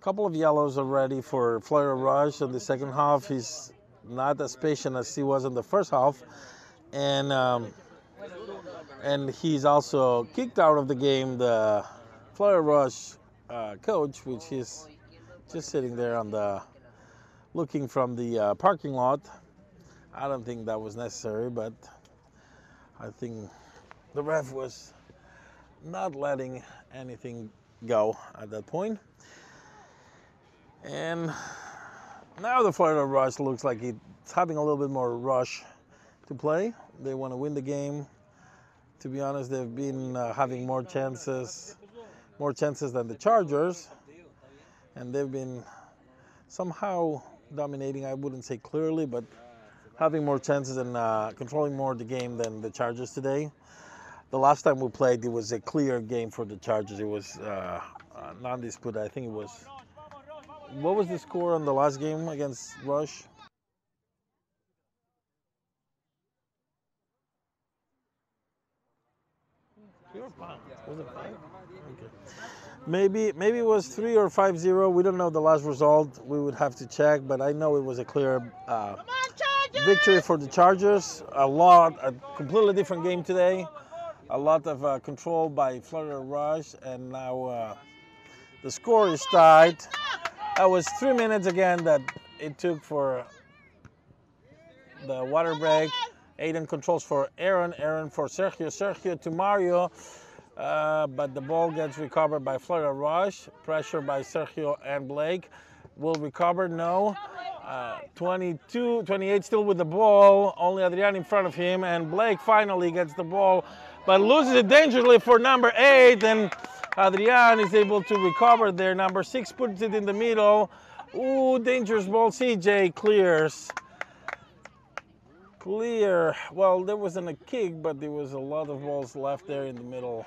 couple of yellows already for Florida Rush in the second half. He's not as patient as he was in the first half. And he's also kicked out of the game the Florida Rush coach, which is just sitting there on the looking from the parking lot. I don't think that was necessary, but I think the ref was not letting anything go at that point. And Now the Florida Rush looks like it's having a little bit more rush to play. They want to win the game. To be honest, they've been having more chances than the Chargers, and they've been somehow dominating. I wouldn't say clearly, but having more chances and controlling more of the game than the Chargers today. The last time we played, it was a clear game for the Chargers. It was non-disputed. I think it was. What was the score on the last game against Rush? Was it 5? Okay. Maybe it was 3 or 5-0. We don't know the last result. We would have to check, but I know it was a clear victory for the Chargers. A completely different game today. A lot of control by Florida Rush, and now the score is tied. That was 3 minutes again that it took for the water break. Aiden controls for Aaron, Aaron for Sergio, Sergio to Mario, but the ball gets recovered by Florida Rush. Pressure by Sergio and Blake. Will recover? No. 28 still with the ball. Only Adrian in front of him, and Blake finally gets the ball, but loses it dangerously for number 8, and Adrian is able to recover there. Number 6 puts it in the middle. Ooh, dangerous ball. CJ clears. Clear. Well, there wasn't a kick, but there was a lot of balls left there in the middle.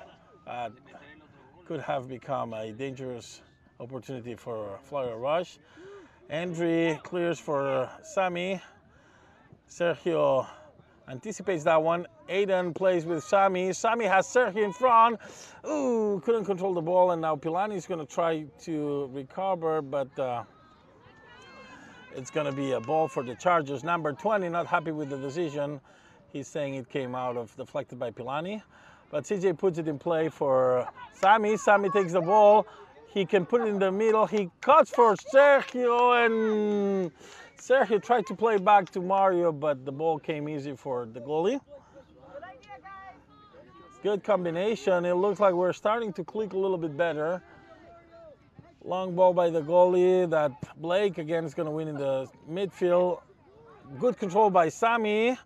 Could have become a dangerous opportunity for Florida Rush. Andre clears for Sammy. Sergio anticipates that one. Aiden plays with Sammy. Sammy has Sergio in front. Ooh, couldn't control the ball, and now Pilani is going to try to recover, but it's going to be a ball for the Chargers. Number 20, not happy with the decision. He's saying it came out of deflected by Pilani. But CJ puts it in play for Sammy. Sammy takes the ball. He can put it in the middle. He cuts for Sergio, and Sergio tried to play back to Mario, but the ball came easy for the goalie. Good combination. It looks like we're starting to click a little bit better. Long ball by the goalie that Blake again is going to win in the midfield. Good control by Sammy.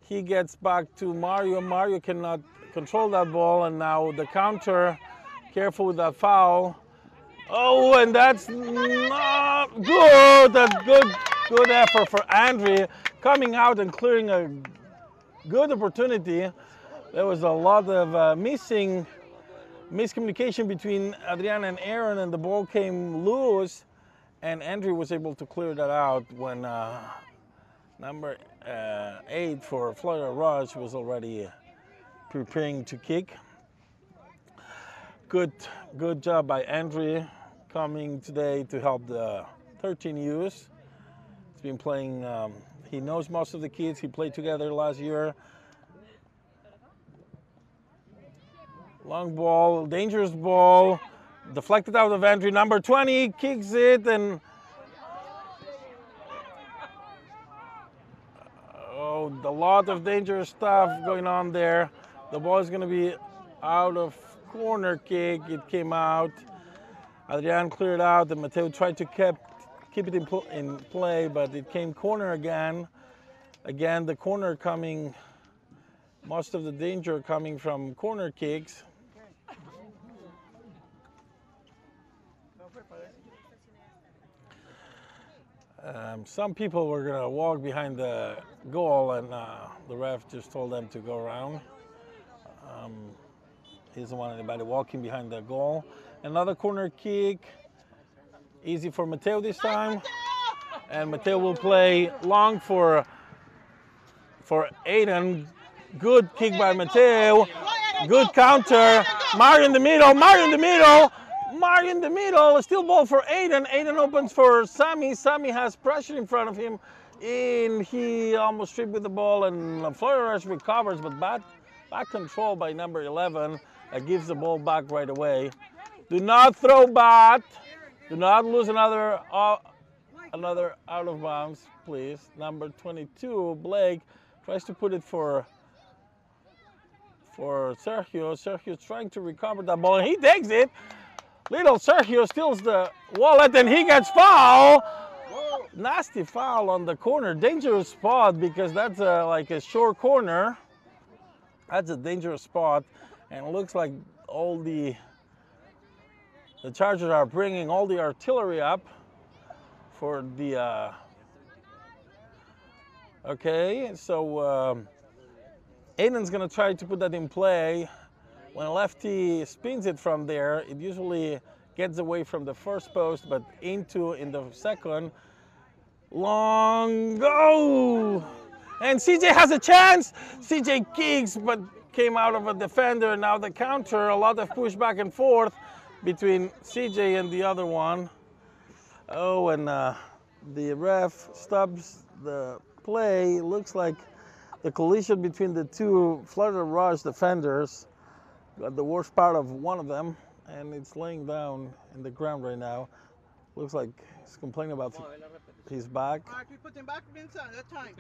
He gets back to Mario. Mario cannot control that ball, and now the counter. Careful with that foul. Oh, and that's not good. That good effort for Andre coming out and clearing a good opportunity. There was a lot of miscommunication between Adrian and Aaron, and the ball came loose, and Andrew was able to clear that out when number 8 for Florida Rush was already preparing to kick. Good job by Andrew coming today to help the 13 U's. He's been playing, he knows most of the kids. He played together last year. Long ball, dangerous ball, deflected out of Andrew. Number 20 kicks it, and a lot of dangerous stuff going on there. The ball is going to be out of corner kick. It came out. Adrian cleared out, and Mateo tried to keep it in play, but it came corner again. Again, the corner coming, most of the danger coming from corner kicks. Some people were going to walk behind the goal, and the ref just told them to go around. He doesn't want anybody walking behind the goal. Another corner kick, easy for Mateo this time. And Mateo will play long for Aiden. Good kick by Mateo. Good counter. Mario in the middle. Mario in the middle. Mario in the middle. Still ball for Aiden. Aiden opens for Sammy. Sammy has pressure in front of him. And he almost tripped with the ball. And Florida Rush recovers, but bad control by number 11. That gives the ball back right away. Do not throw bat. Do not lose another out of bounds, please. Number 22, Blake, tries to put it for Sergio. Sergio's trying to recover that ball, and he takes it. Little Sergio steals the wallet, and he gets fouled. Nasty foul on the corner. Dangerous spot because that's like a short corner. That's a dangerous spot. And it looks like all the Chargers are bringing all the artillery up for the... Okay, so Aiden's going to try to put that in play. When a lefty spins it from there, it usually gets away from the first post, but into in the second. Long go! And CJ has a chance. CJ kicks, but came out of a defender. Now the counter, a lot of push back and forth between CJ and the other one. Oh, and the ref stops the play. It looks like the collision between the two Florida Rush defenders got the worst part of one of them, and it's laying down in the ground right now. Looks like he's complaining about his back. Mark, we put him back inside that time.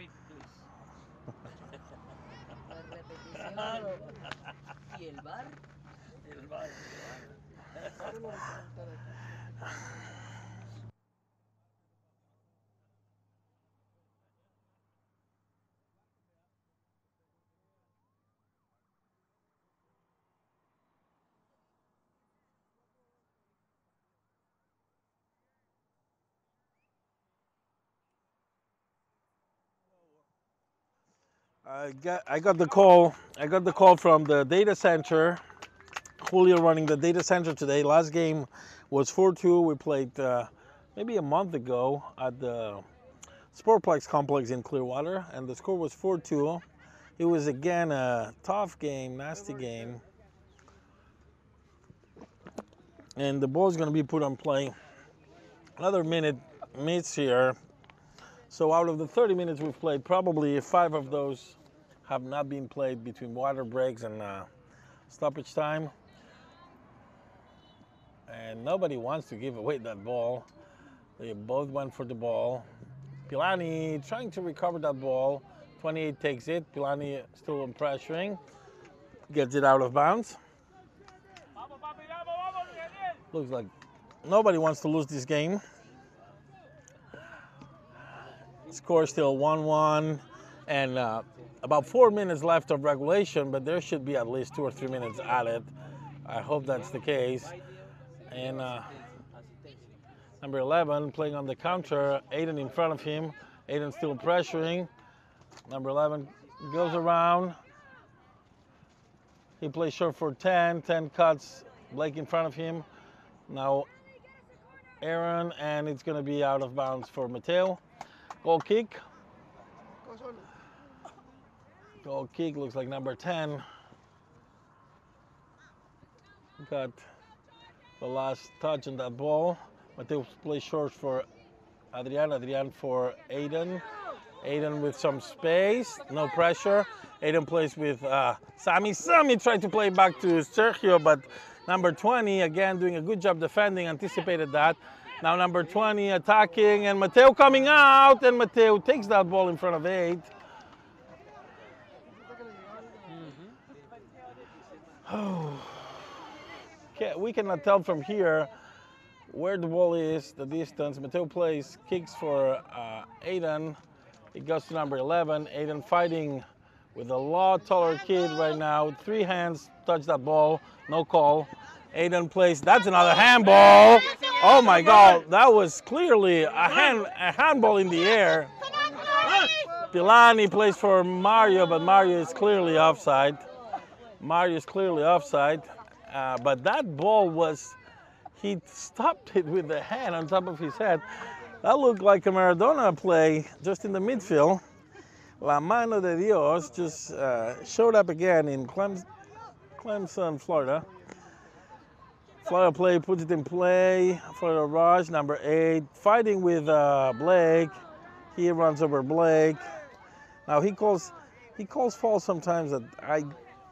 I got the call. I got the call from the data center. Julio running the data center today. Last game was 4-2. We played maybe a month ago at the Sportplex complex in Clearwater, and the score was 4-2. It was again a tough game, nasty game, and the ball is going to be put on play. Another minute miss here. So out of the 30 minutes we've played, probably 5 of those have not been played between water breaks and stoppage time. And nobody wants to give away that ball. They both went for the ball. Pilani trying to recover that ball. 28 takes it. Pilani still pressuring. Gets it out of bounds. Looks like nobody wants to lose this game. Score still 1-1, and about 4 minutes left of regulation, but there should be at least 2 or 3 minutes added. I hope that's the case. And number 11 playing on the counter, Aiden in front of him. Aiden still pressuring. Number 11 goes around. He plays short for 10. 10 cuts. Blake in front of him. Now Aaron, and it's going to be out of bounds for Mateo. Goal kick. Goal kick looks like number 10 got the last touch on that ball. Mateo plays short for Adrian. Adrian for Aiden. Aiden with some space, no pressure. Aiden plays with Sammy. Sammy tried to play back to Sergio, but number 20 again doing a good job defending, anticipated that. Now number 20 attacking, and Mateo coming out, and Mateo takes that ball in front of 8. Okay, we cannot tell from here where the ball is, the distance. Mateo plays, kicks for Aiden. It goes to number 11. Aiden fighting with a lot taller kid right now. 3 hands touch that ball, no call. Aiden plays, that's another handball. Oh my God, that was clearly a handball in the air. Pilani plays for Mario, but Mario is clearly offside. Mario is clearly offside. But that ball was, he stopped it with the hand on top of his head. That looked like a Maradona play just in the midfield. La Mano de Dios just showed up again in Clemson, Florida. Florida play puts it in play. Florida Rush, number 8, fighting with Blake. He runs over Blake. Now he calls fouls sometimes that I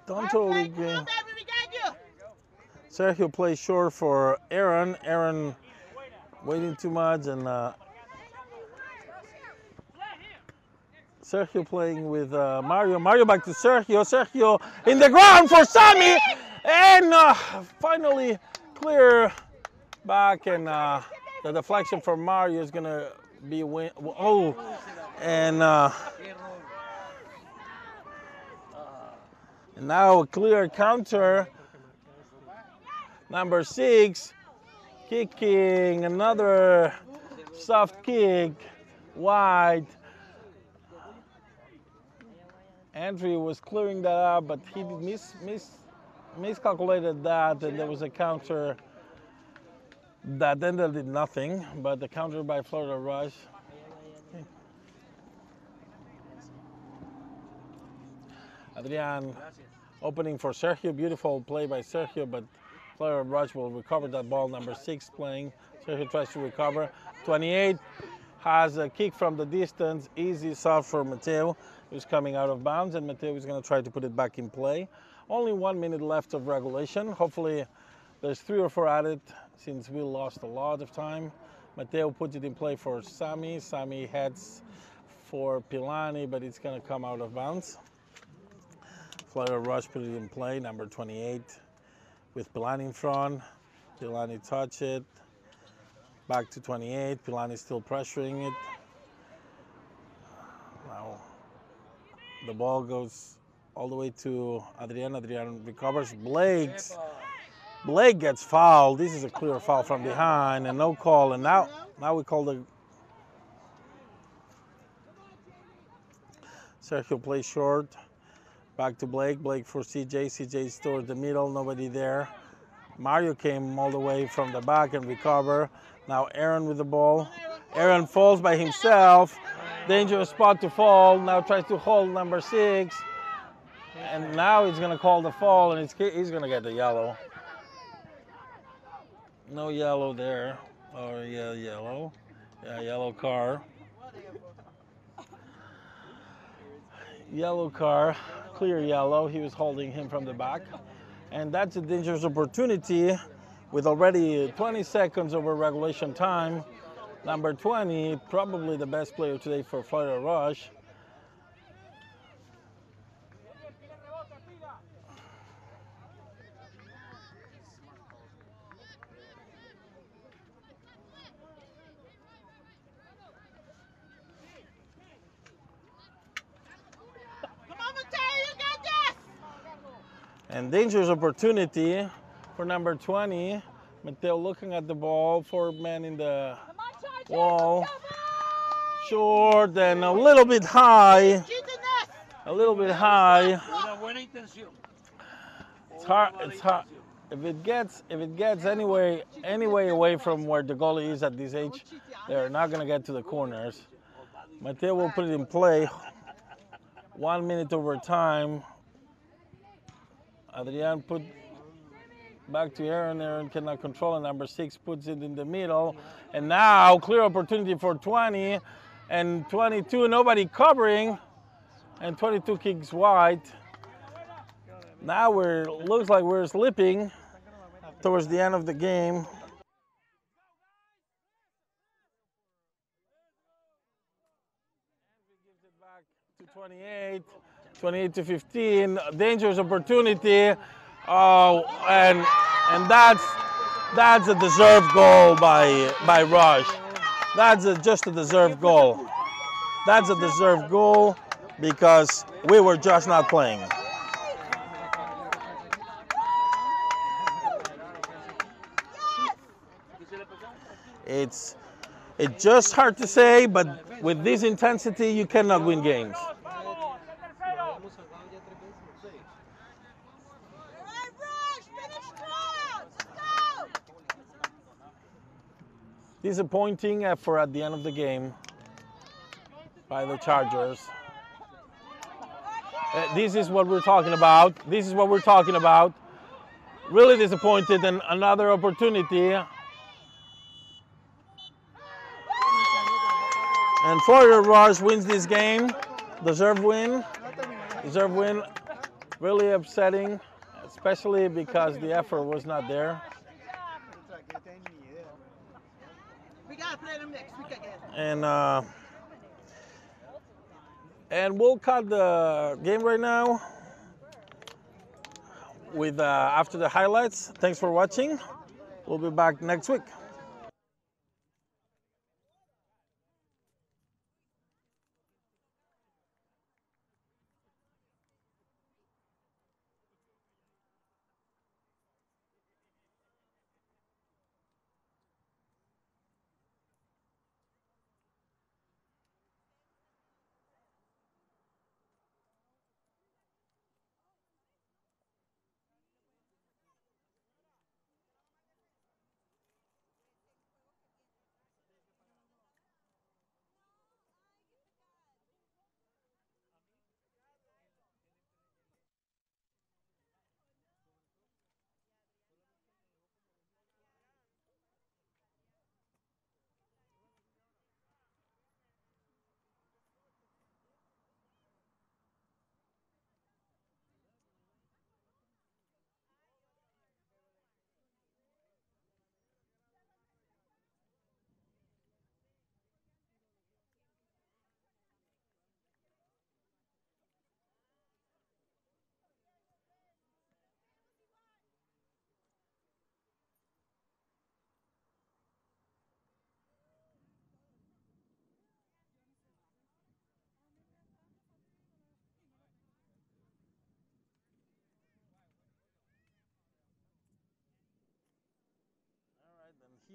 don't totally agree. Sergio plays short for Aaron. Aaron waiting too much, and Sergio playing with Mario. Mario back to Sergio. Sergio in the ground for Sammy, and finally clear back, and the deflection from Mario is gonna be win. Oh, and now a clear counter. Number 6, kicking another soft kick, wide. Andrew was clearing that up, but he miscalculated that, and there was a counter that ended in nothing, but the counter by Florida Rush. Adrian opening for Sergio, beautiful play by Sergio, but Florida Rush will recover that ball. Number 6 playing, Sergio tries to recover. 28 has a kick from the distance, easy soft for Mateo, who's coming out of bounds, and Mateo is going to try to put it back in play. Only 1 minute left of regulation. Hopefully there's 3 or 4 added since we lost a lot of time. Mateo puts it in play for Sami. Sami heads for Pilani, but it's going to come out of bounds. Florida Rush put it in play, number 28, with Pilani in front. Pilani touch it. Back to 28. Pilani still pressuring it. Now the ball goes all the way to Adrian. Adrian recovers. Blake gets fouled. This is a clear foul from behind and no call. And now we call the Sergio plays short. Back to Blake. Blake for CJ. CJ's towards the middle. Nobody there. Mario came all the way from the back and recover. Now Aaron with the ball. Aaron falls by himself. Dangerous spot to fall. Now tries to hold number 6. And now he's going to call the fall, and he's going to get the yellow. No yellow there. Oh, yeah, yellow. Yeah, yellow car. Yellow car. Clear yellow. He was holding him from the back. And that's a dangerous opportunity with already 20 seconds over regulation time. Number 20, probably the best player today for Florida Rush. And dangerous opportunity for number 20. Mateo looking at the ball, 4 men in the wall. Short and a little bit high. A little bit high. It's hard. It's hard. If it gets anyway away from where the goalie is at this age, they're not going to get to the corners. Mateo will put it in play. 1 minute over time. Adrian put back to Aaron. Aaron cannot control it. Number 6 puts it in the middle. And now clear opportunity for 20 and 22. Nobody covering. And 22 kicks wide. Now looks like we're slipping towards the end of the game. Gives it back to 28. 28 to 15, dangerous opportunity. Oh, and that's a deserved goal by Rush. That's just a deserved goal. That's a deserved goal because we were just not playing. It's just hard to say, but with this intensity, you cannot win games. Disappointing effort at the end of the game by the Chargers. This is what we're talking about. This is what we're talking about. Really disappointed, and another opportunity. And Florida Rush wins this game. Deserved win. Deserved win. Really upsetting, especially because the effort was not there. We gotta play them next week again. And we'll cut the game right now with after the highlights. Thanks for watching. We'll be back next week.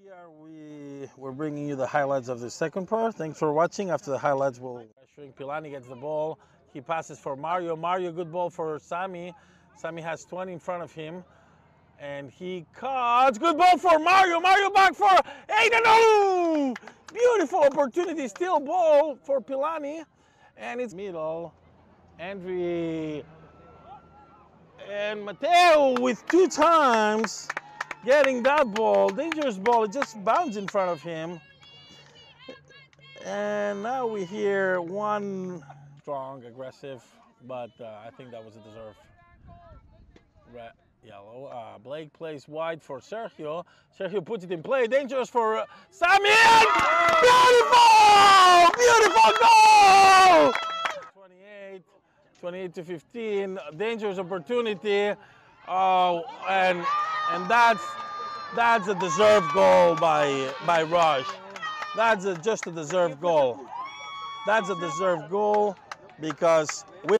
Here we're bringing you the highlights of the second part. Thanks for watching. After the highlights, we'll pressuring. Pilani gets the ball. He passes for Mario. Mario, good ball for Sammy. Sammy has 20 in front of him. And he cuts. Good ball for Mario. Mario back for Aiden. Oh! Beautiful opportunity. Still ball for Pilani. And it's middle. Andre and Mateo with 2 times getting that ball. Dangerous ball. It just bounced in front of him. And now we hear one strong, aggressive, but I think that was a deserved red. Yellow. Blake plays wide for Sergio. Sergio puts it in play. Dangerous for Sammy. Beautiful! Beautiful goal! 28 to 15. Dangerous opportunity. Oh, and that's a deserved goal by Rush. That's just a deserved goal. That's a deserved goal because we